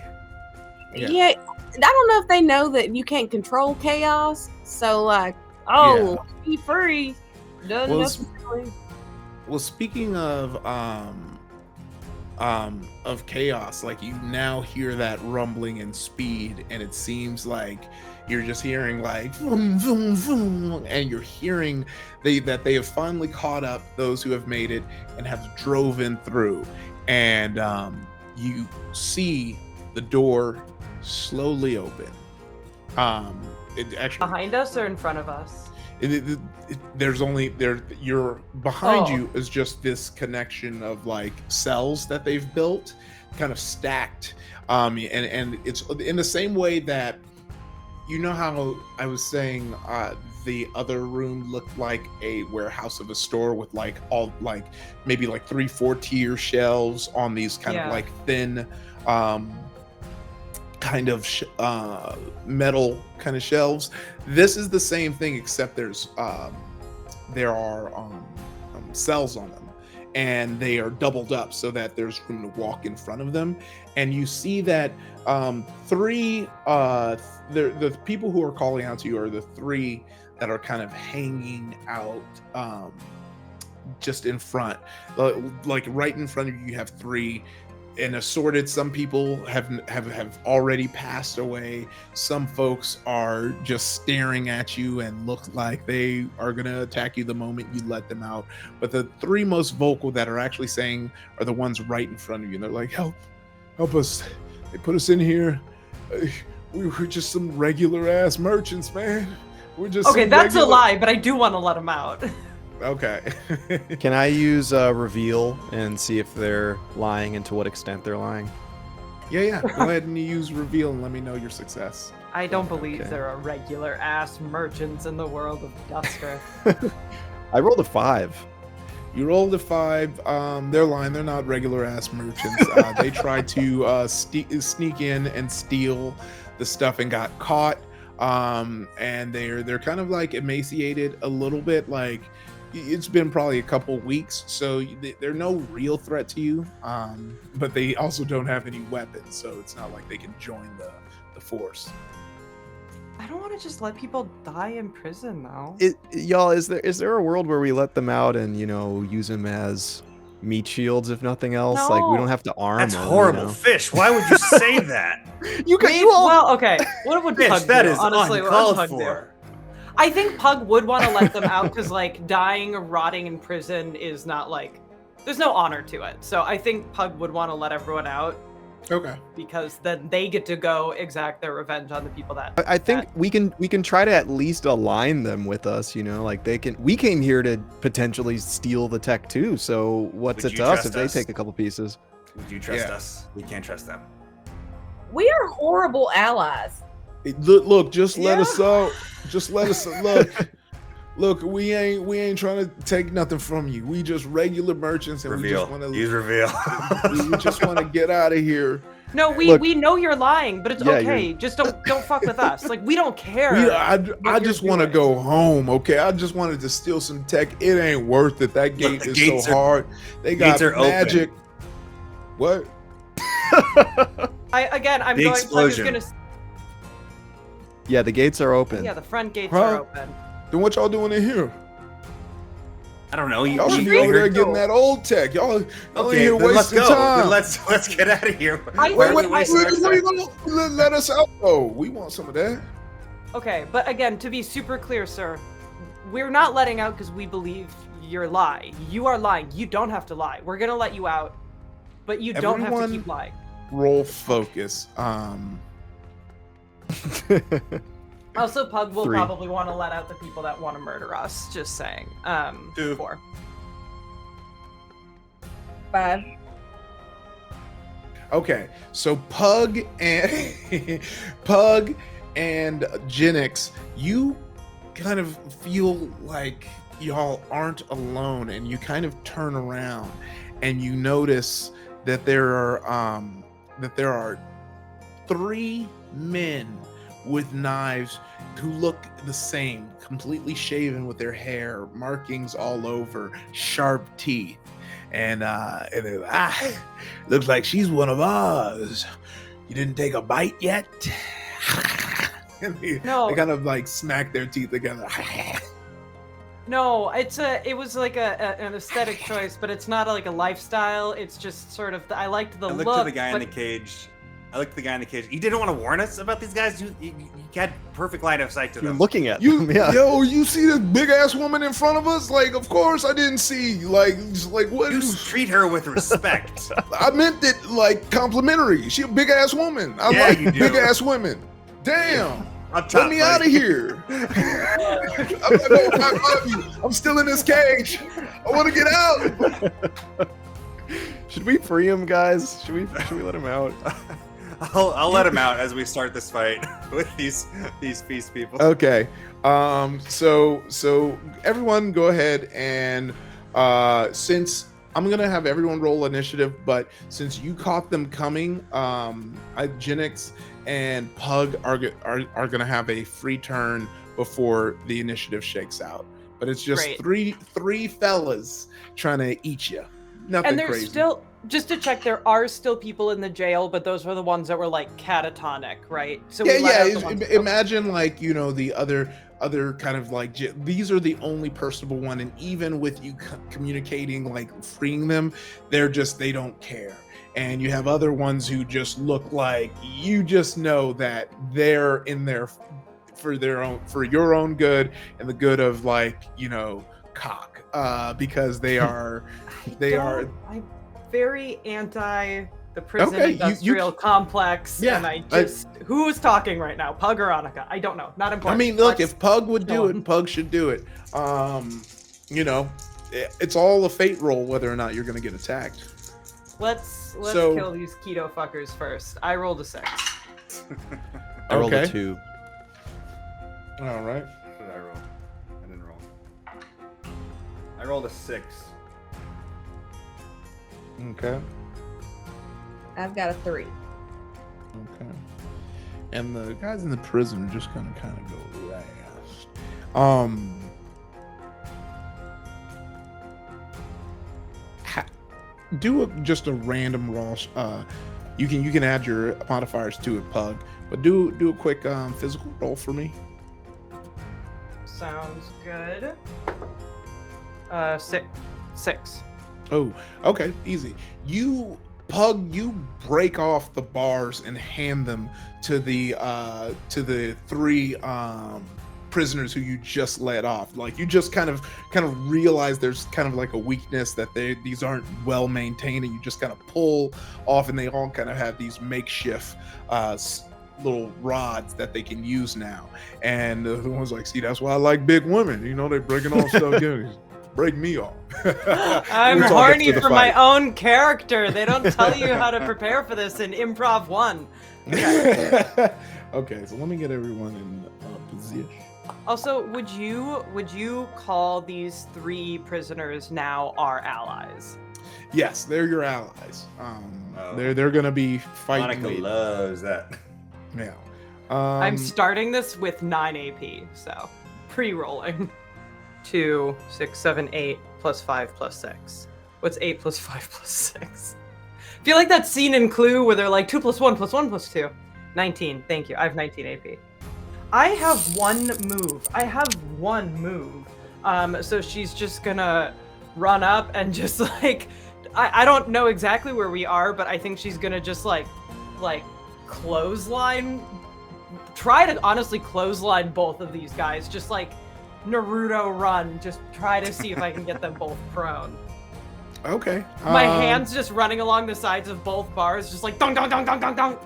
Yeah, I don't know if they know that you can't control chaos. So like, be free. Doesn't necessarily. Well, speaking of chaos, like you now hear that rumbling and speed, and it seems like you're just hearing like vroom, vroom, vroom, and you're hearing that they have finally caught up, those who have made it and have driven through, and you see the door slowly open. It actually behind us or in front of us? There's only you're behind you is just this connection of like cells that they've built, kind of stacked, and it's in the same way that, you know how I was saying the other room looked like a warehouse of a store with like all like maybe like 3-4 tier shelves on these kind of like thin kind of metal kind of shelves. This is the same thing, except there are cells on them, and they are doubled up so that there's room to walk in front of them. And you see that the people who are calling out to you are the 3 that are kind of hanging out just in front, like right in front of you. You have 3 and assorted. Some people have already passed away. Some folks are just staring at you and look like they are gonna attack you the moment you let them out. But the 3 most vocal that are actually saying are the ones right in front of you, and they're like, help us, they put us in here, we were just some regular ass merchants, man. We're just okay, that's a lie, but I do want to let them out. Okay. Can I use reveal and see if they're lying and to what extent they're lying? Yeah. Go ahead and use reveal and let me know your success. I don't believe there are regular ass merchants in the world of Duster. I rolled a 5. You rolled a 5. They're lying. They're not regular ass merchants. They tried to sneak in and steal the stuff and got caught. And they're kind of like emaciated a little bit. Like, it's been probably a couple weeks, so they're no real threat to you. But they also don't have any weapons, so it's not like they can join the force. I don't want to just let people die in prison, though. Y'all, is there a world where we let them out and, you know, use them as meat shields, if nothing else? No. Like, we don't have to arm That's them. horrible. You know? Fish, why would you say that? Well, okay. What would Fish, Pug do? that is Honestly, what would uncalled Pug do? for. I think Pug would want to let them out because, like, dying or rotting in prison is not, like, there's no honor to it. So I think Pug would want to let everyone out. Okay. Because then they get to go exact their revenge on the people that. I think we can try to at least align them with us, you know, like we came here to potentially steal the tech too. So what's Would it you to us trust if they us? take a couple pieces? Would you trust us? We can't trust them. We are horrible allies. Look, just let us out. Just let us look. We ain't trying to take nothing from you. We just regular merchants, and Reveal. we just want to Use reveal. we just want to get out of here. No, we know you're lying, but it's okay. Just don't fuck with us. Like, we don't care. I just want to go home. Okay, I just wanted to steal some tech. It ain't worth it. That gate is so hard. They got magic. Open. What? I'm The going. explosion. I'm just gonna. Yeah, the gates are open. Yeah, the front gates are open. Then what y'all doing in here? I don't know. Y'all should be over there getting that old tech. Y'all in here then let's wasting go. time. Then let's get out of here. Wait, Where you gonna let us out? Oh, we want some of that. Okay, but again, to be super clear, sir, we're not letting out because we believe your lie. You are lying. You don't have to lie. We're gonna let you out, but you don't have to keep lying. Roll focus. Also, Pug will 3. probably want to let out the people that want to murder us. Just saying. 2. 4. 5. Okay, so Pug and Pug and Jinx, you kind of feel like y'all aren't alone, and you kind of turn around and you notice that there are 3 men with knives who look the same, completely shaven with their hair, markings all over, sharp teeth. And they're like, looks like she's one of ours. You didn't take a bite yet? And they kind of like smack their teeth together. No, it was like an aesthetic choice, but it's not like a lifestyle. It's just sort of, I liked the look. I looked to the guy in the cage. You didn't want to warn us about these guys? You had perfect line of sight to You're them. looking at You, them, yeah. yo, you see this big ass woman in front of us? Like, of course I didn't see. Like what? You treat her with respect. I meant it like complimentary. She a big ass woman. I like you do. big ass women. Damn. Up top, Let me out of buddy. here. I love you. I'm still in this cage. I want to get out. Should we free him, guys? Should we let him out? I'll let him out as we start this fight with these feast people. Okay. So everyone go ahead and since I'm gonna have everyone roll initiative, but since you caught them coming, Jinx and Pug are gonna have a free turn before the initiative shakes out. But it's just Great. three fellas trying to eat you. Nothing And there's crazy. still, just to check, there are still people in the jail, but those were the ones that were like catatonic, right? So we let out the ones- Imagine like, you know, the other kind of like, these are the only personable one, and even with you communicating, like freeing them, they don't care. And you have other ones who just look like, you just know that they're in there for your own good and the good of, like, you know, cock, because they are I'm very anti the prison Okay, industrial complex. Yeah, And I just, who is talking right now? Pug or Annika? I don't know. Not important. I mean, look, Let's- if Pug would go do on. it, Pug should do it. You know, it's all a fate roll whether or not you're going to get attacked. Let's So- kill these keto fuckers first. I rolled a 6. I rolled a Okay. 2. All right. What did I roll? I didn't roll. I rolled a 6. Okay. I've got a 3. Okay. And the guys in the prison are just gonna kind of go last. Just a random raw. You can add your modifiers to it, Pug. But do a quick physical roll for me. Sounds good. 6. Oh, okay, easy. You break off the bars and hand them to the 3 prisoners who you just let off. Like, you just kind of realize there's kind of like a weakness, that these aren't well maintained, and you just kind of pull off, and they all kind of have these makeshift little rods that they can use now. And the one's like, see, that's why I like big women. You know, they're breaking off stuff. Break me off. I'm We'll talk horny after the for my fight. own character. They don't tell you how to prepare for this in Improv 1. Okay, so let me get everyone in position. Also, would you call these 3 prisoners now our allies? Yes, they're your allies. Oh. They're gonna be fighting. Monica loves that. Yeah. I'm starting this with 9 AP, so pre-rolling. 2, 6, 7, 8 plus 5 plus 6. What's 8 plus 5 plus 6? I feel like that scene in Clue where they're like 2 plus 1 plus 1 plus 2. 19. Thank you. I have 19 AP. I have one move. So she's just gonna run up and just like, I don't know exactly where we are, but I think she's gonna just like clothesline, try to honestly clothesline both of these guys, just like Naruto run, just try to see if I can get them both prone. Okay. My hands just running along the sides of both bars, just like dong dong dong dong dong dong,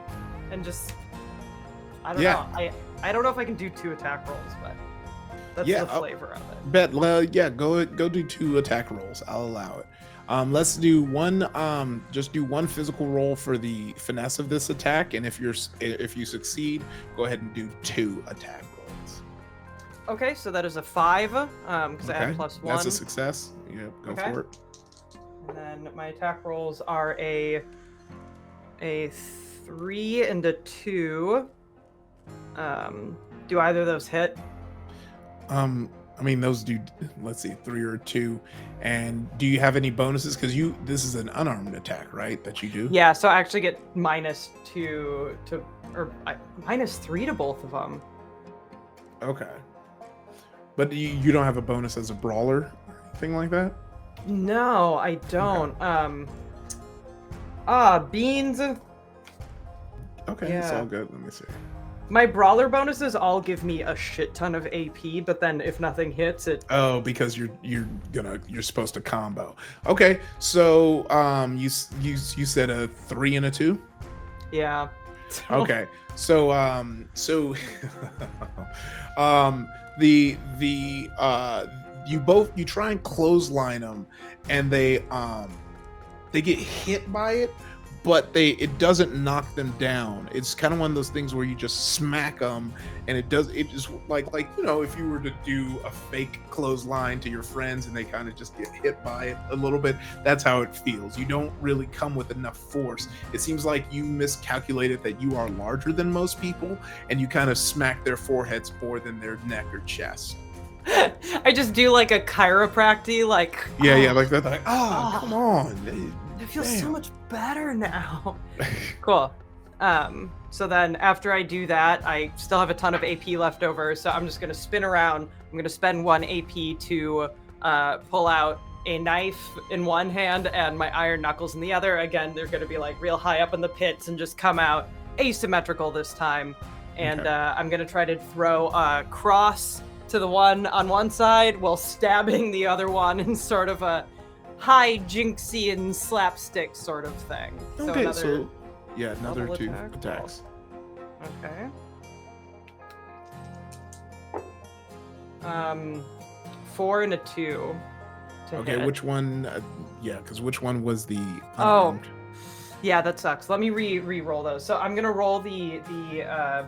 and just I don't know. I don't know if I can do 2 attack rolls, but that's the flavor of it. Bet. Well, yeah. Go do 2 attack rolls. I'll allow it. Let's do one. Just do 1 physical roll for the finesse of this attack, and if you succeed, go ahead and do 2 attack rolls. Okay, so that is a 5. Because I have +1. That's a success. Yeah, go for it. And then my attack rolls are a 3 and a 2. Do either of those hit? I mean, those do. Let's see, 3 or 2. And do you have any bonuses? Because this is an unarmed attack, right? That you do. Yeah. So I actually get -2 to, or -3 to both of them. Okay. But you don't have a bonus as a brawler or anything like that? No, I don't. Beans. Okay, it's all good. Let me see. My brawler bonuses all give me a shit ton of AP, but then if nothing hits it. Oh, because you're supposed to combo. Okay, so you said a 3 and a 2. Yeah. Okay, so you try and clothesline them, and they get hit by it, but it doesn't knock them down. It's kind of one of those things where you just smack them, and it just like if you were to do a fake clothesline to your friends and they kind of just get hit by it a little bit, that's how it feels. You don't really come with enough force. It seems like you miscalculated that you are larger than most people, and you kind of smack their foreheads more than their neck or chest. I just do like a chiropractic, like like that. Like, come on. It feels so much better now. Cool. So then after I do that, I still have a ton of AP left over, so I'm just gonna spin around. I'm gonna spend 1 AP to pull out a knife in one hand and my iron knuckles in the other. Again, they're gonna be like real high up in the pits and just come out asymmetrical this time. And I'm gonna try to throw a cross to the one on one side while stabbing the other one in sort of a high jinxian slapstick sort of thing. Okay, another 2 attack attacks. Okay. 4 and a 2 to Okay, hit. which one? Because which one was the unarmed? Yeah, that sucks. Let me re-roll those. So I'm gonna roll the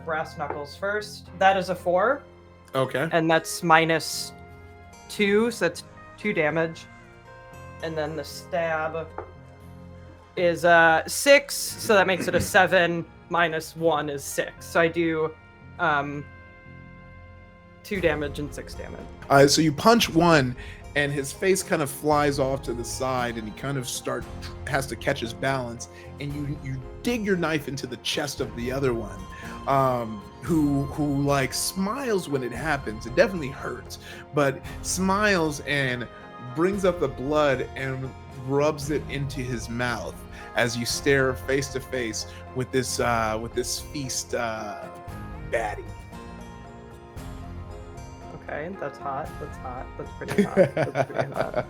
brass knuckles first. That is a 4. Okay. And that's -2, so that's 2 damage. And then the stab is 6, so that makes it a 7. -1 is 6. So I do 2 damage and 6 damage. So you punch one, and his face kind of flies off to the side, and he kind of has to catch his balance, and you dig your knife into the chest of the other one, who like smiles when it happens. It definitely hurts, but smiles and brings up the blood and rubs it into his mouth as you stare face to face with this feast baddie. Okay, that's hot. That's pretty hot.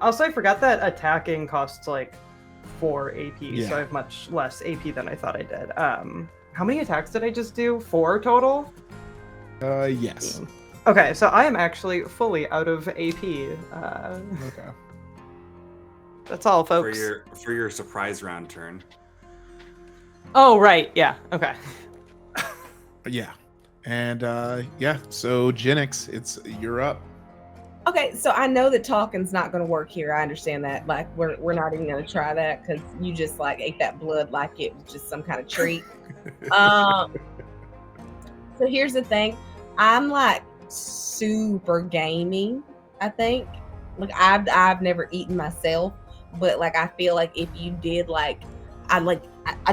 Also, I forgot that attacking costs like 4 AP, so I have much less AP than I thought I did. How many attacks did I just do? 4 total? Yes. Okay, so I am actually fully out of AP. Okay. That's all, folks. For your surprise round turn. Oh, right. Yeah. Okay. Yeah. And so Genix, you're up. Okay, so I know that talking's not going to work here. I understand that. Like, we're not even going to try that because you just like ate that blood like it was just some kind of treat. So here's the thing. I'm like super gaming, I think. Like I've never eaten myself, but like I feel like if you did, like I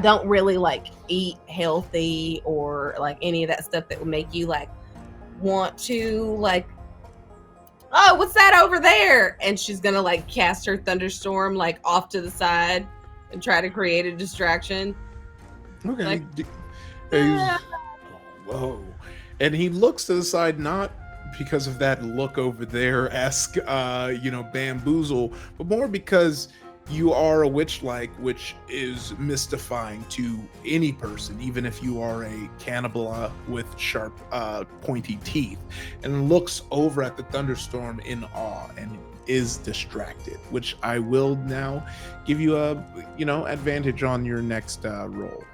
don't really like eat healthy or like any of that stuff that would make you like want to like, oh, what's that over there? And she's gonna like cast her thunderstorm like off to the side and try to create a distraction. Okay. Like, Whoa. And he looks to the side, not because of that look over there-esque, bamboozle, but more because you are a witch-like, which is mystifying to any person, even if you are a cannibal with sharp, pointy teeth, and looks over at the thunderstorm in awe and is distracted, which I will now give you a, advantage on your next roll.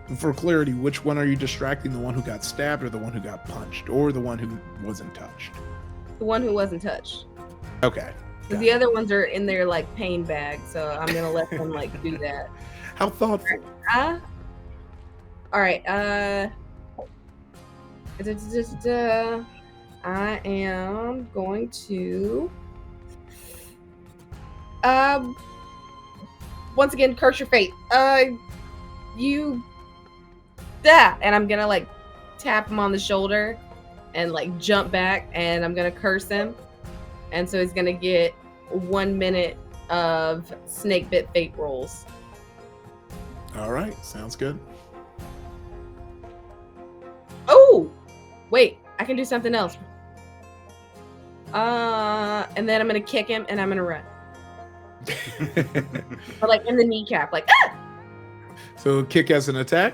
And for clarity, which one are you distracting? The one who got stabbed or the one who got punched or the one who wasn't touched? The one who wasn't touched. Okay. Because the other ones are in their like pain bag, so I'm gonna let them like do that. How thoughtful. All right. I am going to once again curse your fate. And I'm gonna like tap him on the shoulder and like jump back, and I'm gonna curse him. And so he's gonna get 1 minute of snake bit fate rolls. All right, sounds good. Oh, wait, I can do something else. And then I'm gonna kick him and I'm gonna run. But like in the kneecap, like ah! So kick as an attack?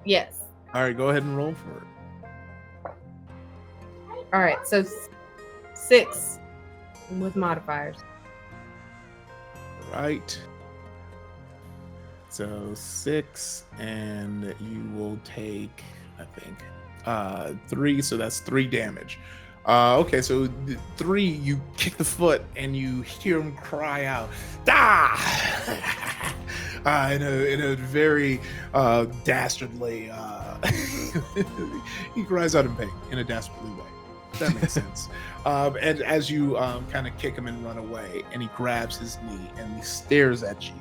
Yes. All right, go ahead and roll for it. All right, so 6 with modifiers. Right. So 6, and you will take, I think, 3. So that's 3 damage. Okay, so 3, you kick the foot and you hear him cry out, "Ah!" In a very dastardly. He cries out in pain in a dastardly way. That makes sense. And as you kind of kick him and run away, and he grabs his knee and he stares at you.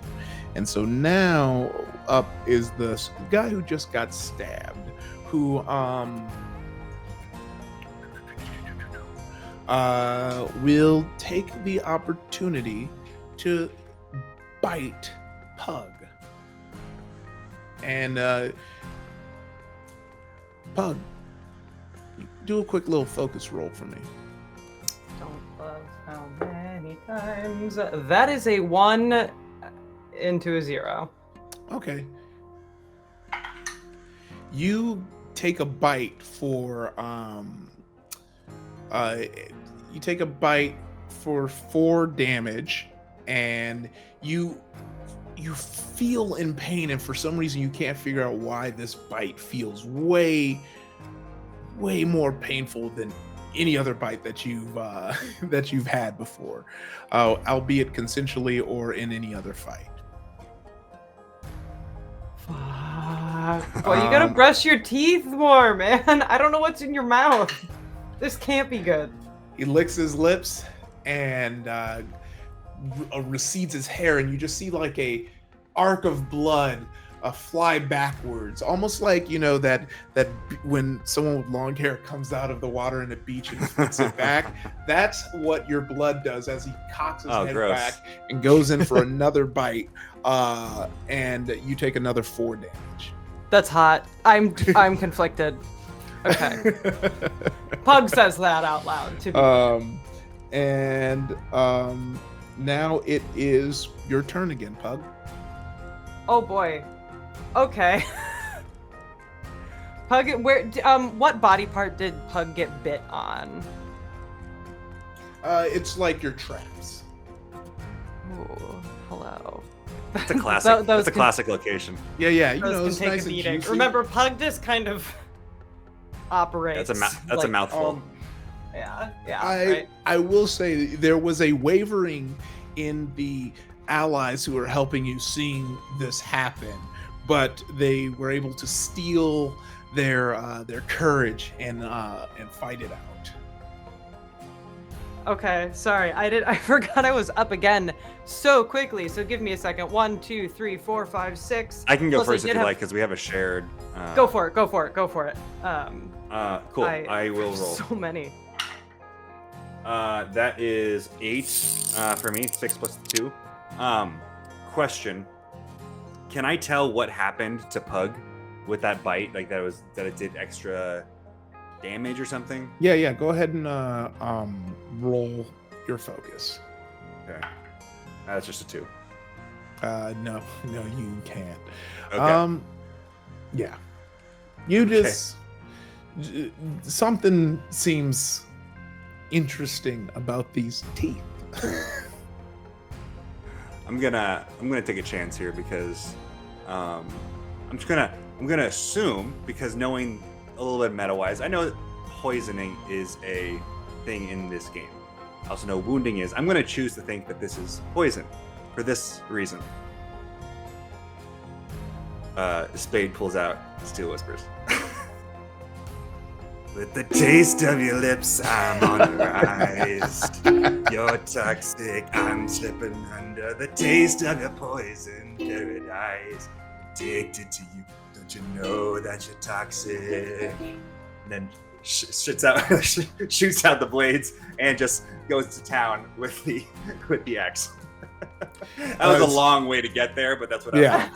And so now up is the guy who just got stabbed, who will take the opportunity to bite Pug. And Pug, do a quick little focus roll for me. Don't love how many times. That is a 1 into a 0. Okay. You take a bite for 4 damage, and you feel in pain, and for some reason you can't figure out why this bite feels way more painful than any other bite that you've had before, albeit consensually or in any other fight. Fuck. Well, you gotta brush your teeth more, man. I don't know what's in your mouth. This can't be good. He licks his lips and recedes his hair, and you just see like a arc of blood fly backwards, almost like that when someone with long hair comes out of the water in a beach and flicks it back. That's what your blood does as he cocks his head gross. back and goes in for another bite, and you take another 4 damage. That's hot. I'm conflicted. Okay. Pug says that out loud to me. Now it is your turn again, Pug. Oh boy. Okay. Pug, what body part did Pug get bit on? It's like your traps. Ooh, hello. It's a classic. Those It's a classic location. Yeah. Those It's can take nice a and beating. juicy. Remember, Pug just kind of operates. That's a mouthful. Yeah. I will say there was a wavering in the allies who are helping you seeing this happen, but they were able to steal their courage and fight it out. Okay, sorry. I forgot I was up again so quickly. So give me a second. 1, 2, 3, 4, 5, 6. I can go Plus, first if did you have- like, because we have a shared. Go for it. Go for it. Cool. I will roll. So many. That is 8 for me. 6 plus 2. Question: can I tell what happened to Pug with that bite? Like that it did extra damage or something? Yeah. Go ahead and roll your focus. Okay. That's just a 2. No, you can't. Okay. Yeah. You just something seems interesting about these teeth. I'm gonna take a chance here because I'm gonna assume, because knowing a little bit meta-wise, I know that poisoning is a thing in this game. I also know wounding is. I'm gonna choose to think that this is poison for this reason. Spade pulls out Steel Whispers. With the taste of your lips, I'm on the rise. You're toxic, I'm slipping under the taste of your poison paradise. Addicted to you, don't you know that you're toxic? And then shoots out the blades and just goes to town with the axe. That was a long way to get there, but that's what I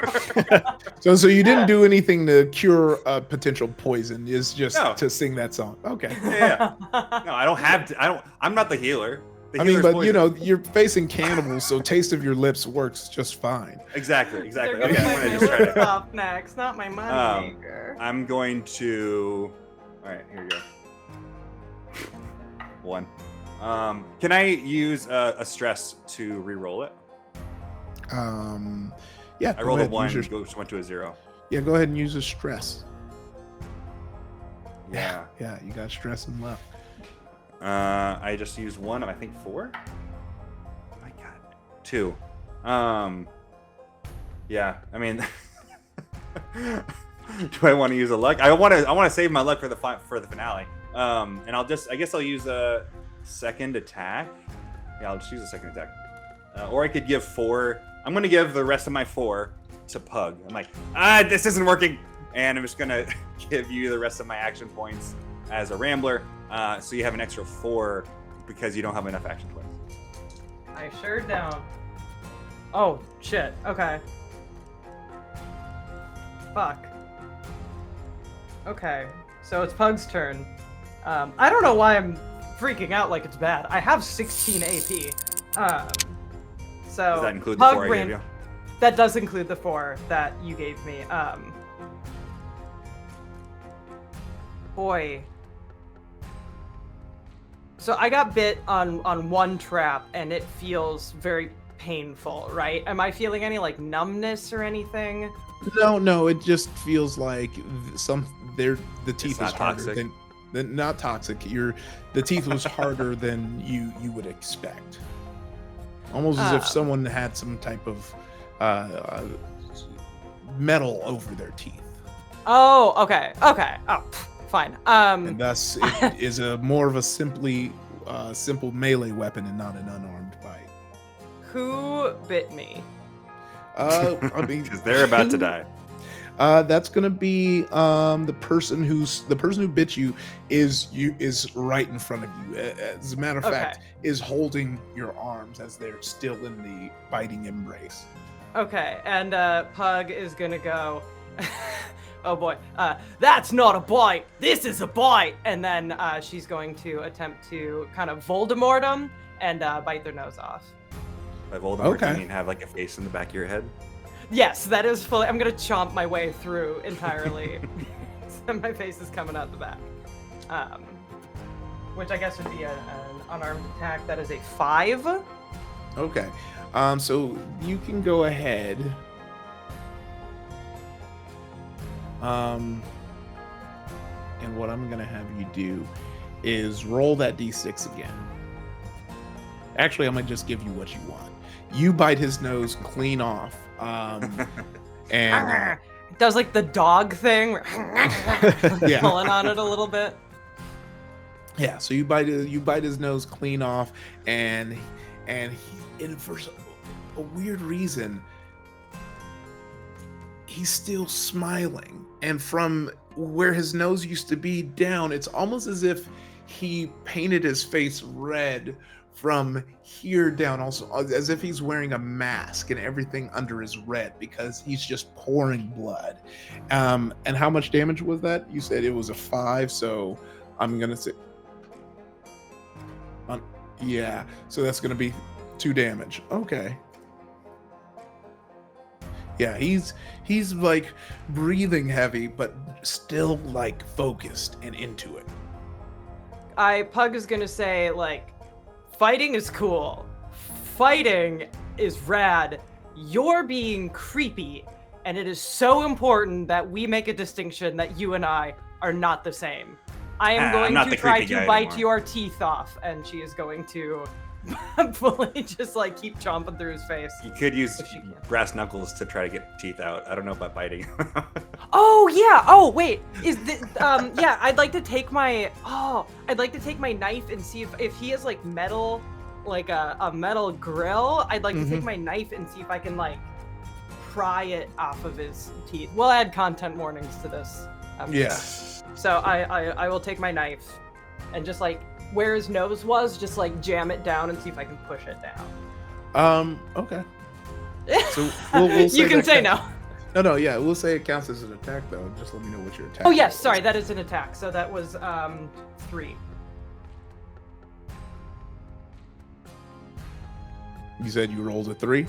was going for. So you didn't do anything to cure a potential poison. It's just to sing that song. Okay. Yeah. No, I don't have to. I'm not the healer. I mean, but you're facing cannibals, so taste of your lips works just fine. Exactly. They're Okay, gonna I'm gonna my just try lips to. off next, not my money maker. I'm going to. All right, here we go. 1. Can I use a stress to re-roll it? Yeah. I rolled a 1, went to a 0. Yeah, go ahead and use a stress. Yeah. Yeah, you got stress and left. I just used 1 of, I think, 4. Oh my god, 2. Yeah. I mean, do I want to use a luck? I want to save my luck for the finale. And I guess I'll use a second attack. Yeah, I'll just use a second attack. Or I could give 4. I'm going to give the rest of my 4 to Pug. I'm like, this isn't working. And I'm just going to give you the rest of my action points as a Rambler. So you have an extra 4 because you don't have enough action points. I sure don't. Oh, shit. Okay. Fuck. Okay. So it's Pug's turn. I don't know why I'm freaking out like it's bad. I have 16 AP. So Does that include the Pug 4 I gave you? That does include the 4 that you gave me. Boy. So I got bit on one trap and it feels very painful, right? Am I feeling any like numbness or anything? No, it just feels like the teeth is harder toxic. than not toxic. The teeth was harder than you would expect. Almost as if someone had some type of metal over their teeth. Oh, okay. Oh, fine. And thus it is more of a simple melee weapon and not an unarmed bite. Who bit me? I mean, Because they're about to die. That's gonna be the person who bit you is right in front of you. As a matter of fact, is holding your arms as they're still in the biting embrace. Okay, and Pug is gonna go. Oh boy, that's not a bite. This is a bite. And then she's going to attempt to kind of Voldemort them and bite their nose off. By Voldemort, do you mean have like a face in the back of your head? Yes, that is fully. I'm gonna chomp my way through entirely. So my face is coming out the back. Which I guess would be an unarmed attack. That is a 5. Okay. So you can go ahead. And what I'm gonna have you do is roll that d6 again. Actually, I'm gonna just give you what you want. You bite his nose clean off. And It does like the dog thing, Yeah. pulling on it a little bit. Yeah, so you bite his nose clean off, and for a weird reason, he's still smiling. And from where his nose used to be down, it's almost as if he painted his face red from here down, also as if he's wearing a mask, and everything under is red because he's just pouring blood. And how much damage was that? You said it was a 5, so I'm gonna say, yeah, so that's gonna be 2 damage. Okay. Yeah, he's like breathing heavy, but still like focused and into it. Pug is gonna say, like, fighting is cool. Fighting is rad. You're being creepy, and it is so important that we make a distinction that you and I are not the same. I am going to try to bite your teeth off, and she is going to fully just like keep chomping through his face. You could use brass knuckles to try to get teeth out. I don't know about biting. Oh yeah. Oh wait. Is this, yeah. I'd like to take my knife and see if he has like metal, like a metal grill. I'd like to take my knife and see if I can like pry it off of his teeth. We'll add content warnings to this. Yeah. So I will take my knife and just like where his nose was, just like jam it down and see if I can push it down. Okay. So we'll say you can say no. No, yeah, we'll say it counts as an attack though. Just let me know what your attack. Oh yes, sorry, that is an attack. So that was 3. You said you rolled a 3?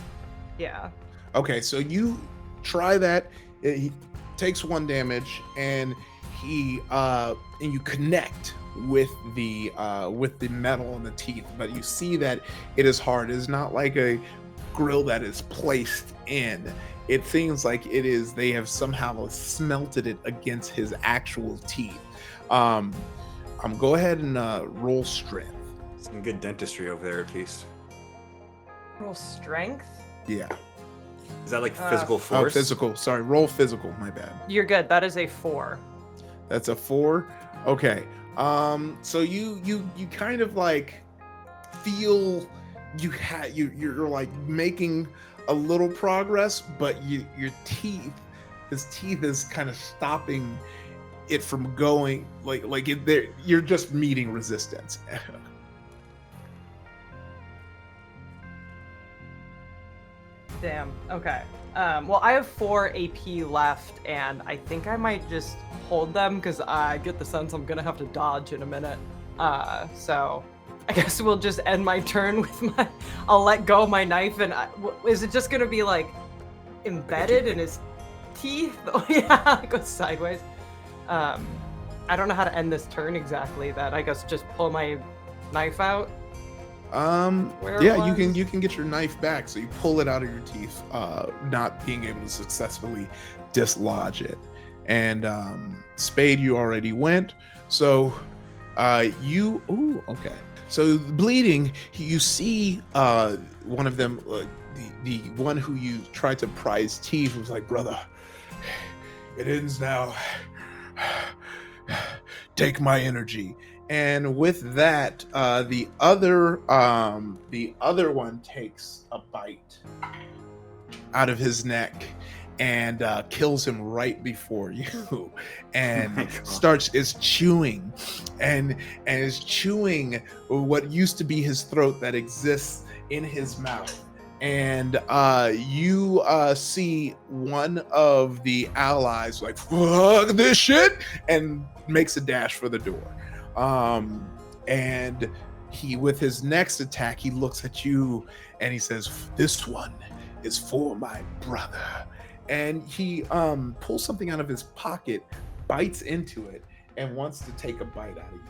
Yeah. Okay, so you try that. He takes 1 damage, and you connect with the metal in the teeth, but you see that it is hard. It is not like a grill that is placed in. It seems like it is. They have somehow smelted it against his actual teeth. Go ahead and roll strength. Some good dentistry over there, at least. Roll strength. Yeah. Is that like physical force? Oh, physical. Sorry, roll physical. My bad. You're good. That is a 4. That's a 4. Okay. So you kind of like feel you're like making a little progress, but his teeth is kind of stopping it from going you're just meeting resistance. Damn. Okay. Well, I have 4 AP left, and I think I might just hold them because I get the sense I'm gonna have to dodge in a minute. So I guess we'll just end my turn with my. I'll let go of my knife, and is it just gonna be like embedded in his teeth? Oh yeah, it goes sideways. I don't know how to end this turn exactly. That I guess just pull my knife out. Yeah, you can get your knife back. So you pull it out of your teeth, not being able to successfully dislodge it. And Spade, you already went. So okay. So bleeding, you see one of them, the one who you tried to pry his teeth was like, brother, it ends now. Take my energy. And with that, the other one takes a bite out of his neck and kills him right before you, and is chewing, and is chewing what used to be his throat that exists in his mouth. And you see one of the allies like, fuck this shit, and makes a dash for the door. And he, with his next attack, he looks at you and he says, this one is for my brother. And he pulls something out of his pocket, bites into it, and wants to take a bite out of you.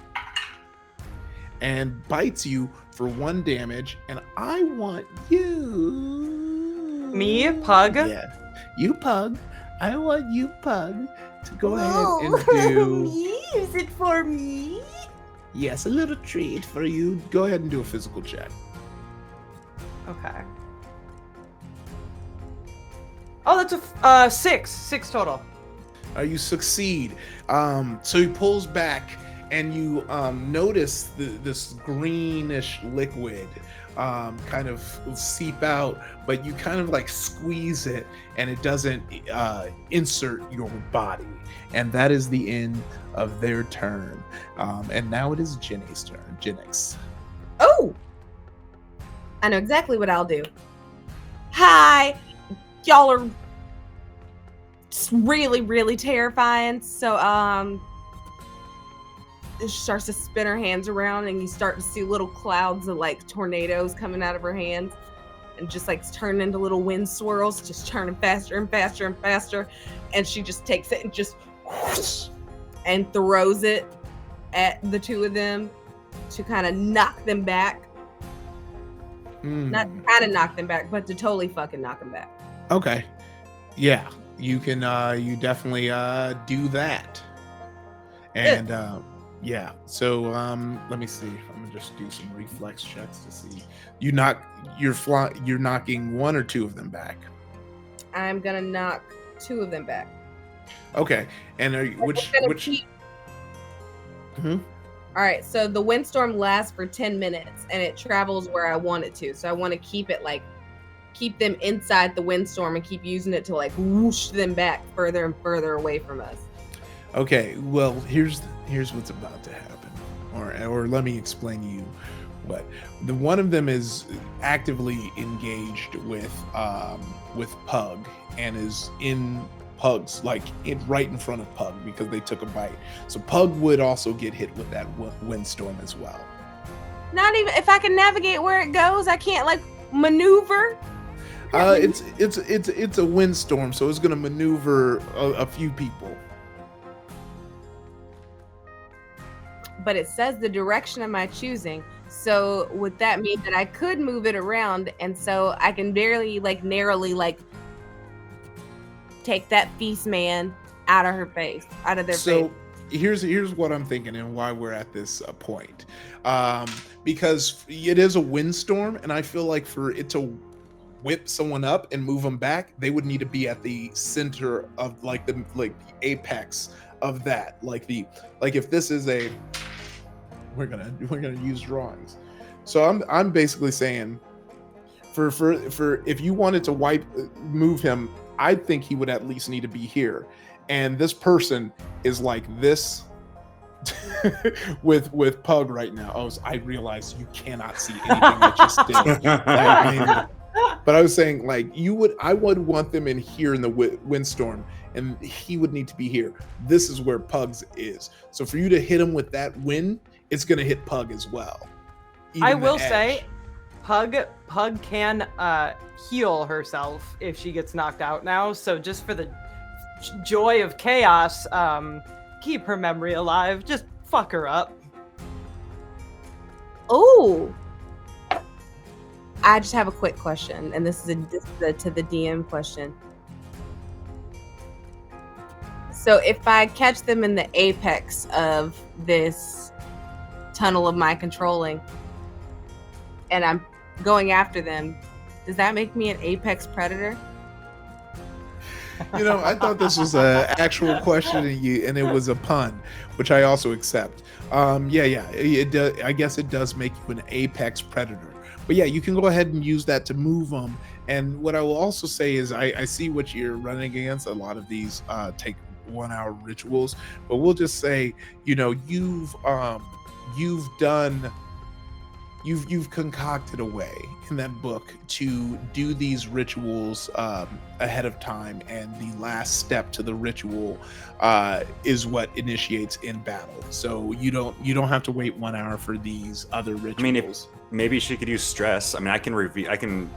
And bites you for 1 damage. And I want you. Me, Pug? Yeah. You, Pug. I want you, Pug, to go ahead and do. Me? Is it for me? Yes, a little treat for you. Go ahead and do a physical check. Okay. Oh, that's a 6 total. You succeed. So he pulls back, and you notice this greenish liquid kind of seep out, but you kind of like squeeze it, and it doesn't insert your body. And that is the end of their turn. And now it is Jenny's turn. Jennix. Oh! I know exactly what I'll do. Hi, y'all are really, really terrifying. So, she starts to spin her hands around, and you start to see little clouds of like tornadoes coming out of her hands, and just like turn into little wind swirls, just turning faster and faster and faster. And she just takes it and just whoosh, and throws it at the two of them to kind of knock them back. Not kind of knock them back, but to totally fucking knock them back. Okay. Yeah, you can. You definitely do that. And yeah. So let me see. I'm gonna just do some reflex checks to see. You're knocking one or two of them back. I'm gonna knock two of them back. Okay. And are you, which? All right, so the windstorm lasts for 10 minutes and it travels where I want it to. So I want to keep them inside the windstorm and keep using it to like whoosh them back further and further away from us. Okay, well, here's what's about to happen. Or let me explain to you what. The one of them is actively engaged with Pug and is in Pug's right in front of Pug because they took a bite. So Pug would also get hit with that windstorm as well. Not even if I can navigate where it goes, I can't like maneuver. It's a windstorm, so it's gonna maneuver a few people. But it says the direction of my choosing. So would that mean that I could move it around, and so I can barely narrowly take that feast man out of their face. So here's what I'm thinking and why we're at this point. Because it is a windstorm, and I feel like for it to whip someone up and move them back, they would need to be at the center of the apex of that. If this is we're gonna use drawings. So I'm basically saying for if you wanted to move him, I think he would at least need to be here. And this person is like this with Pug right now. Oh, I realize you cannot see anything I just did. But I was saying I would want them in here in the windstorm, and he would need to be here. This is where Pug's is. So for you to hit him with that wind, it's going to hit Pug as well. I will say, Pug can heal herself if she gets knocked out now. So just for the joy of chaos, keep her memory alive. Just fuck her up. Oh, I just have a quick question, and this is to the DM question. So if I catch them in the apex of this tunnel of my controlling, and I'm going after them, does that make me an apex predator? I thought this was an actual question and it was a pun, which I also accept. It does, I guess it does make you an apex predator. But yeah, you can go ahead and use that to move them. And what I will also say is I see what you're running against. A lot of these take 1 hour rituals, but we'll just say, you've concocted a way in that book to do these rituals ahead of time, and the last step to the ritual is what initiates in battle. So you don't have to wait 1 hour for these other rituals. I mean, maybe she could use stress. I mean, I can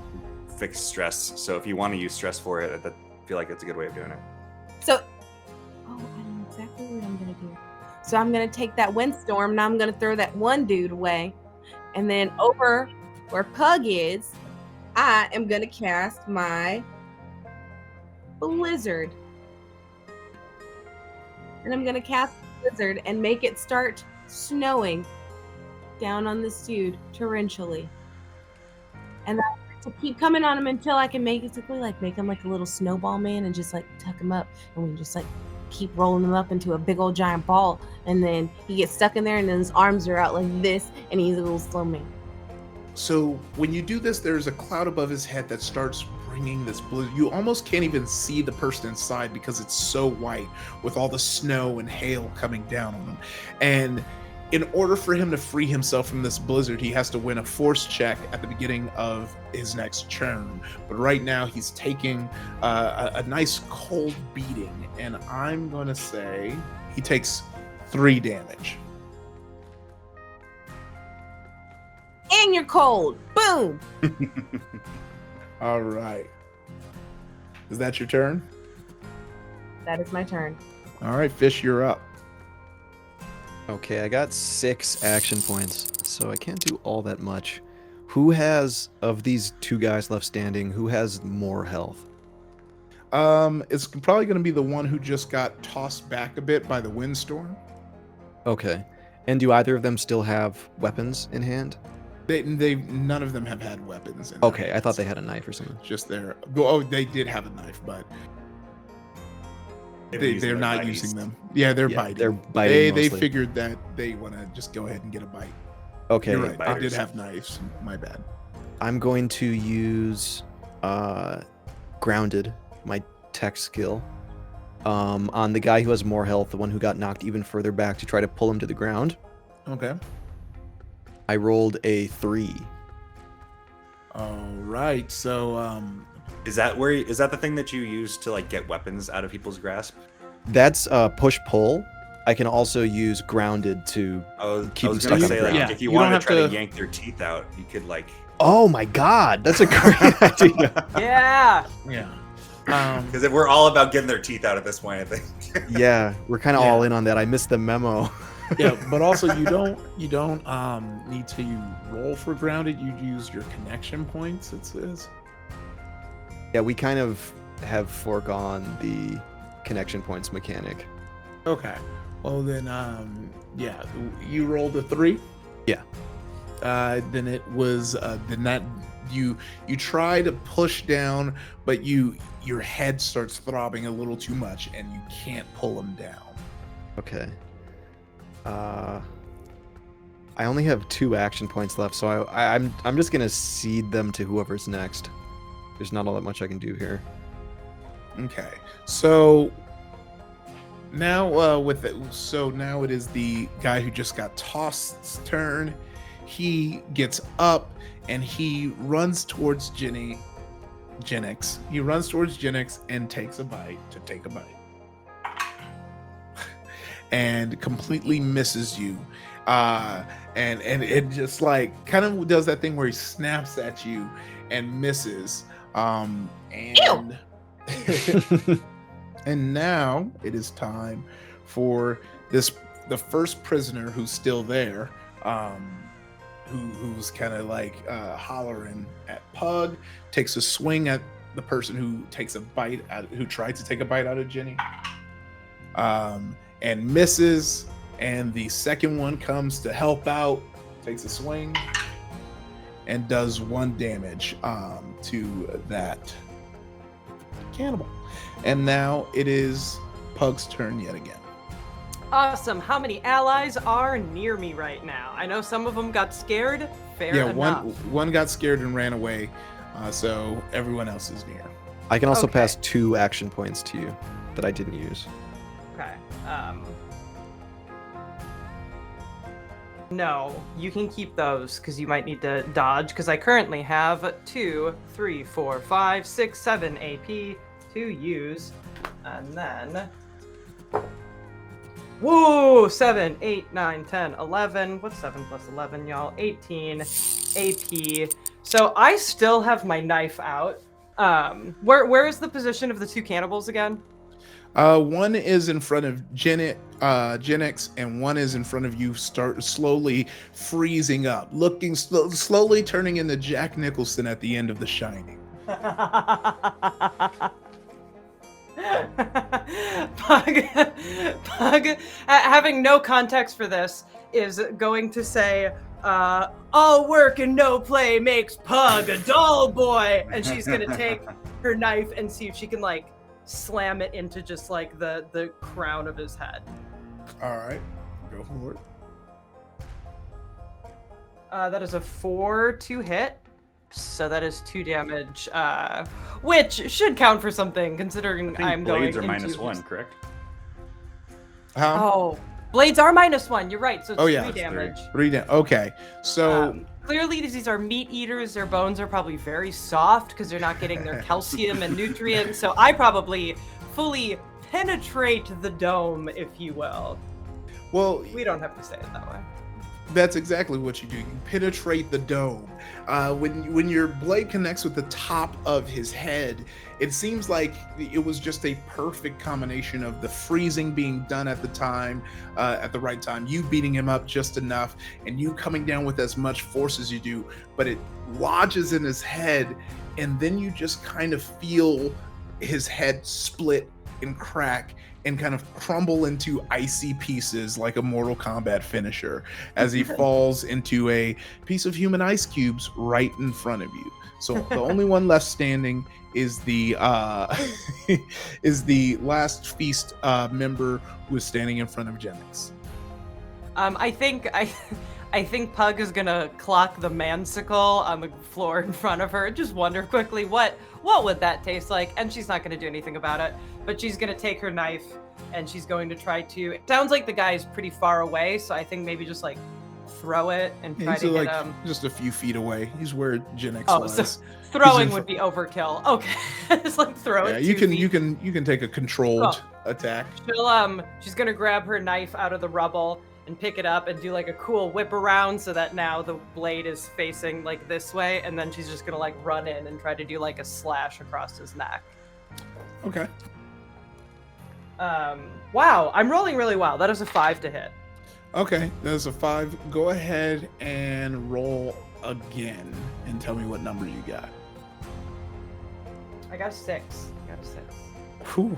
fix stress. So if you want to use stress for it, I feel like it's a good way of doing it. So, I know exactly what I'm gonna do. So I'm gonna take that windstorm and I'm gonna throw that one dude away. And then over where Pug is, I am going to cast my Blizzard. And I'm going to cast Blizzard and make it start snowing down on this dude torrentially. And I'm going to keep coming on him until I can make him like a little snowball man and just tuck him up. And we just keep rolling him up into a big old giant ball, and then he gets stuck in there, and then his arms are out like this, and he's a little slow man. So when you do this, there's a cloud above his head that starts bringing this blue. You almost can't even see the person inside because it's so white with all the snow and hail coming down on him. And in order for him to free himself from this blizzard, he has to win a force check at the beginning of his next turn. But right now, he's taking a nice cold beating, and I'm going to say he takes 3 damage. And you're cold. Boom. All right. Is that your turn? That is my turn. All right, Fish, you're up. Okay, I got 6 action points, so I can't do all that much. Who has, of these 2 guys left standing, who has more health? It's probably going to be the one who just got tossed back a bit by the windstorm. Okay. And do either of them still have weapons in hand? They none of them have had weapons. In Okay, their I thought hands. they had a knife or something. Just their. Oh, they did have a knife, but they're not using them. Yeah, they're biting. They're biting They mostly. figured that they want to just go ahead and get a bite. Okay, You're right. They biters. did have knives. My bad. I'm going to use Grounded, my tech skill, on the guy who has more health, the one who got knocked even further back, to try to pull him to the ground. Okay. I rolled a 3. All right. So Is that the thing that you use to like get weapons out of people's grasp? That's push-pull. I can also use Grounded to... I was Keep gonna them stuck on the say, like, ground. if you You don't wanted to try have to to- yank their teeth out, you could like. Oh my god, that's a great idea. Yeah. yeah. Because if we're all about getting their teeth out at this point, I think. Yeah, we're kind of Yeah. all in on that. I missed the memo. Yeah, but also you don't need to roll for grounded. You use your connection points. It says. Yeah, we kind of have foregone the connection points mechanic. Okay. Well then, yeah, you rolled a 3. Yeah. Then it was then that you try to push down, but your head starts throbbing a little too much, and you can't pull him down. Okay. I only have 2 action points left, so I'm just gonna cede them to whoever's next. There's not all that much I can do here. Okay. So now now it is the guy who just got tossed's turn. He gets up and he runs towards Genix. He runs towards Genix and takes a bite to take a bite. And completely misses you. And it just like kind of does that thing where he snaps at you and misses. And and now it is time for the first prisoner who's still there, who's kind of like hollering at Pug, takes a swing at the person who tried to take a bite out of Jenny, and misses. And the second one comes to help out, takes a swing, and does 1 damage to that cannibal. And now it is Pug's turn yet again. Awesome. How many allies are near me right now? I know some of them got scared. Fair Yeah, enough. one got scared and ran away, so everyone else is near. I can also Okay. pass 2 action points to you that I didn't use. Okay. No, you can keep those because you might need to dodge. Because I currently have 2, 3, 4, 5, 6, 7 AP to use, and then. Woo! 7, 8, 9, 10, 11. What's 7 plus 11, y'all? 18 AP. So I still have my knife out. Where is the position of the 2 cannibals again? One is in front of Genix, and one is in front of you, start slowly freezing up, looking slowly turning into Jack Nicholson at the end of The Shining. Pug, having no context for this, is going to say, all work and no play makes Pug a dull boy. And she's going to take her knife and see if she can, like, slam it into just, like, the crown of his head. All right, go for it. That is a 4 to hit. So that is 2 damage, which should count for something, considering I think I'm going blades are into -1, correct? Oh, Blades are -1. You're right. So it's Oh, yeah, 3 it's damage. 3 damage. Okay, so Clearly, these are meat eaters. Their bones are probably very soft because they're not getting their calcium and nutrients. So I probably fully penetrate the dome, if you will. well, We don't have to say it that way. that's exactly what you do. You penetrate the dome. When your blade connects with the top of his head, it seems like it was just a perfect combination of the freezing being done at the time, at the right time, you beating him up just enough, and you coming down with as much force as you do, but it lodges in his head, and then you just kind of feel his head split and crack and kind of crumble into icy pieces like a Mortal Kombat finisher as he falls into a piece of human ice cubes right in front of you. So the only one left standing is the is the last feast member who is standing in front of Jennings. I think Pug is gonna clock the mansicle on the floor in front of her. Just wonder quickly what would that taste like, and she's not gonna do anything about it. But she's gonna take her knife and she's going to try to. It sounds like the guy is pretty far away, so I think maybe just like throw it and try He's to like hit him. just a few feet away. He's where Jennings Oh, was. so throwing in would be overkill. Okay, just like throw Yeah, it. you 2 can feet. you can take a controlled attack. She's gonna grab her knife out of the rubble and pick it up and do like a cool whip around so that now the blade is facing like this way, and then she's just gonna like run in and try to do like a slash across his neck. Okay. Wow, I'm rolling really well. That is a 5 to hit. Okay, there's a 5. Go ahead and roll again and tell me what number you got. I got a 6. Whew.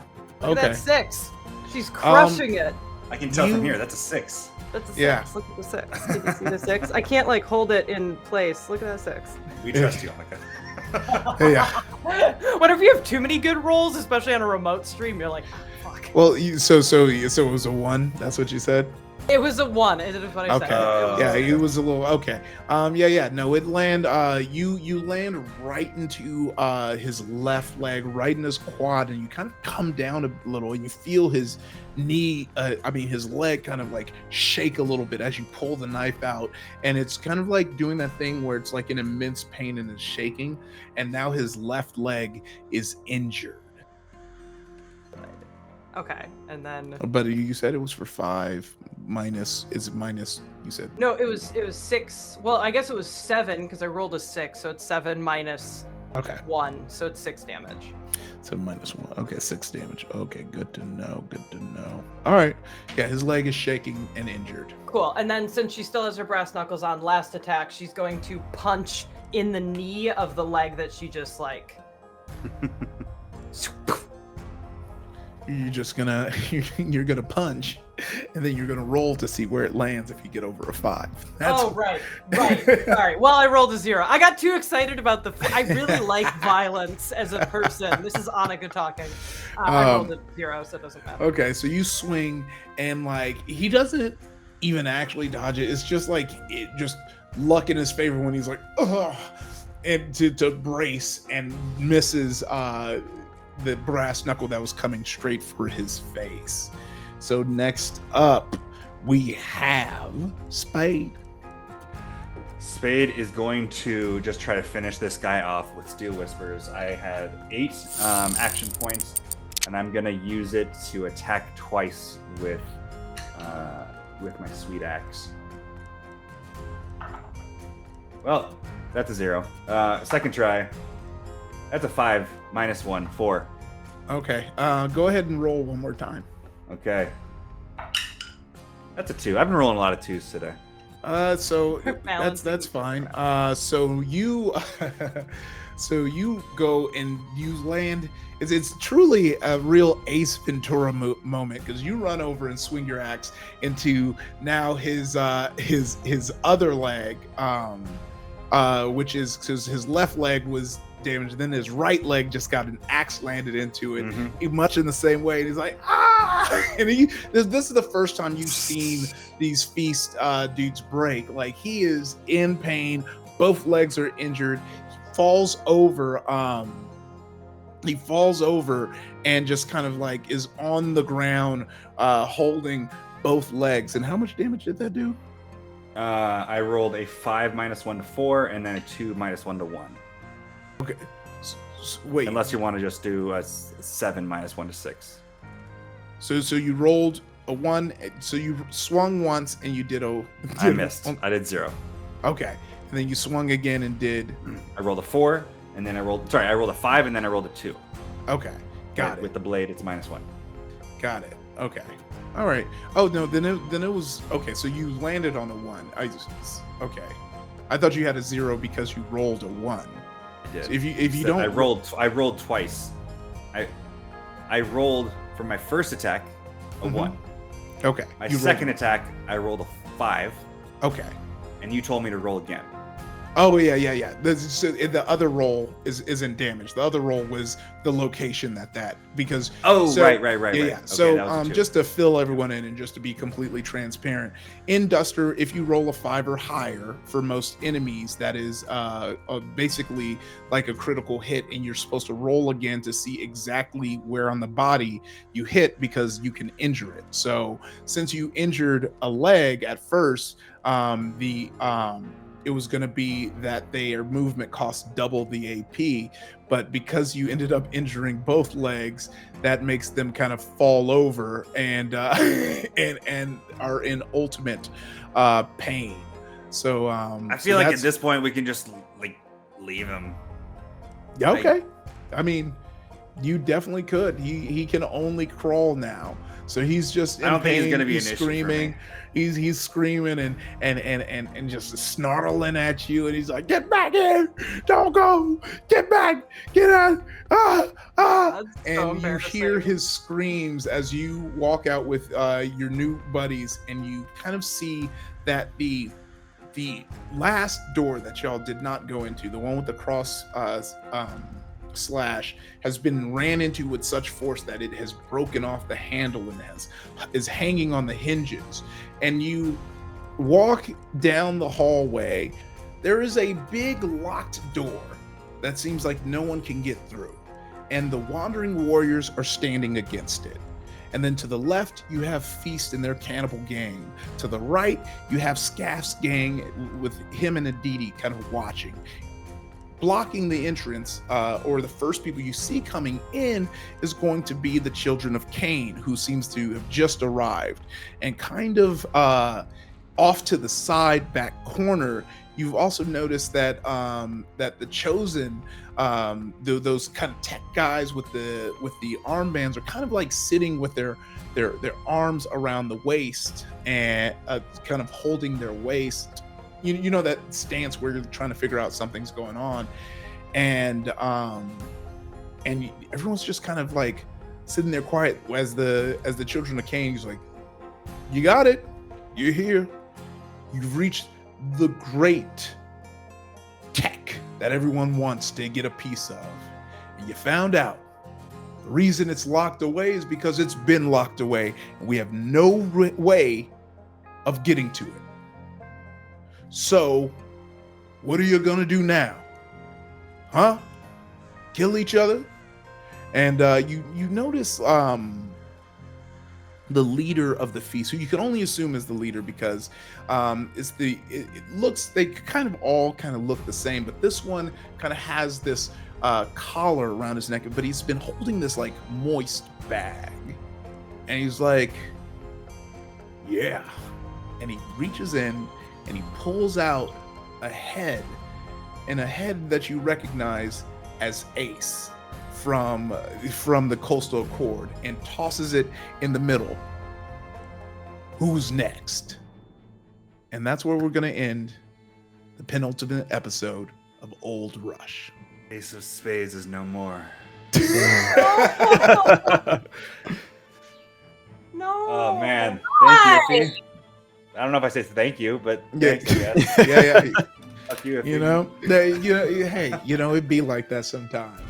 Look Okay. at that 6. She's crushing it. I can tell You- from here. That's a 6. That's a 6. Yeah. Look at the 6. Can you see the 6? I can't like hold it in place. Look at that 6. We trust you, Omika. Yeah. Whenever you have too many good rolls, especially on a remote stream, you're like, oh, fuck. Well, so it was a 1. That's what you said. It was a 1. Is what I Okay. said. It was Yeah, a- it was a little okay. Yeah. No, it land. You land right into his left leg, right in his quad, and you kind of come down a little, and you feel his knee. His leg kind of like shake a little bit as you pull the knife out, and it's kind of like doing that thing where it's like an immense pain and it's shaking, and now his left leg is injured. Okay, and then But you said it was for 5 minus. Is it minus? You said no, it was 6. Well, I guess it was 7 because I rolled a 6, so it's 7 minus okay. 1, so it's 6 damage. So -1. Okay, 6 damage. Okay, good to know. Good to know. All right. Yeah, his leg is shaking and injured. Cool. And then since she still has her brass knuckles on, last attack, she's going to punch in the knee of the leg that she just like. You're just gonna you're gonna punch, and then you're gonna roll to see where it lands if you get over a 5. Oh, right. Sorry. Well, I rolled a 0. I got too excited about I really like violence as a person. This is Annika talking. I rolled a 0, so it doesn't matter. Okay, so you swing, and like he doesn't even actually dodge it. It's just like it just luck in his favor when he's like, ugh, and to brace and misses the brass knuckle that was coming straight for his face. So next up, we have Spade. Spade is going to just try to finish this guy off with Steel Whispers. I had 8 action points, and I'm gonna use it to attack twice with my sweet axe. Well, that's a 0. Second try. That's a 5 minus 1, 4. Okay, go ahead and roll one more time. Okay. That's a 2. I've been rolling a lot of 2s today. So Balance. that's fine. So you so you go and you land. It's truly a real Ace Ventura moment because you run over and swing your axe into now his other leg, which is because his left leg was damaged. Then his right leg just got an axe landed into it, much in the same way. And he's like, ah! And this is the first time you've seen these feast dudes break. Like he is in pain. Both legs are injured. He falls over. He falls over and just kind of like is on the ground, holding both legs. And how much damage did that do? I rolled a 5 minus 1 to 4, and then a 2 minus 1 to 1. Okay. Wait. Unless you want to just do a 7 minus 1 to 6. So you rolled a 1. So you swung once and you did a. I missed. I did 0. Okay. And then you swung again and did. I rolled a 4, and then I rolled a 5, and then I rolled a 2. Okay. Got it. With the blade, it's minus 1. Got it. Okay. All right. Oh no. Then it was okay. So you landed on a 1. Okay. I thought you had a 0 because you rolled a 1. I did. So if you don't. I rolled twice. I rolled for my first attack a 1. Okay. My second attack, I rolled a 5. Okay. And you told me to roll again. Oh yeah. The other roll isn't damage. The other roll was the location that because. Right. Yeah. Okay, So just to fill everyone in and just to be completely transparent, in Duster, if you roll a 5 or higher for most enemies, that is basically like a critical hit, and you're supposed to roll again to see exactly where on the body you hit because you can injure it. So since you injured a leg at first, it was going to be that their movement cost double the AP, but because you ended up injuring both legs, that makes them kind of fall over and and are in ultimate pain. So I feel like at this point we can just like leave him. Yeah, okay. I mean, you definitely could. He can only crawl now, so he's just. I don't think he's going to be an screaming. issue for me. He's screaming and just snarling at you, and he's like, "Get back in! Don't go! Get back! Get out! And you hear his screams as you walk out with your new buddies, and you kind of see that the last door that y'all did not go into, the one with the cross slash, has been ran into with such force that it has broken off the handle and is hanging on the hinges. And you walk down the hallway. There is a big locked door that seems like no one can get through, and the wandering warriors are standing against it. And then to the left, you have Feast and their cannibal gang. To the right, you have Scaff's gang with him and Aditi kind of watching. Blocking the entrance, or the first people you see coming in, is going to be the children of Cain, who seems to have just arrived. And kind of off to the side back corner, you've also noticed that that the chosen, those kind of tech guys with the armbands, are kind of like sitting with their arms around the waist and kind of holding their waist. You know that stance where you're trying to figure out something's going on, and everyone's just kind of like sitting there quiet as the children of Cain is like, "You got it, you're here, you've reached the great tech that everyone wants to get a piece of, and you found out the reason it's locked away is because it's been locked away, and we have no way of getting to it. So, what are you gonna do now? Huh? Kill each other?" And you notice the leader of the feast, who you can only assume is the leader because it looks, they kind of all kind of look the same, but this one kind of has this collar around his neck, but he's been holding this like moist bag, and he's like, "Yeah," and he reaches in and he pulls out a head that you recognize as Ace from the Coastal Accord, and tosses it in the middle. Who's next? And that's where we're going to end the penultimate episode of Old Rush. Ace of Spades is no more. No. Oh man, thank you. Effie. I don't know if I say thank you, but Yeah. thanks, I guess. Yeah. Fuck you, Effie. Hey, it'd be like that sometimes.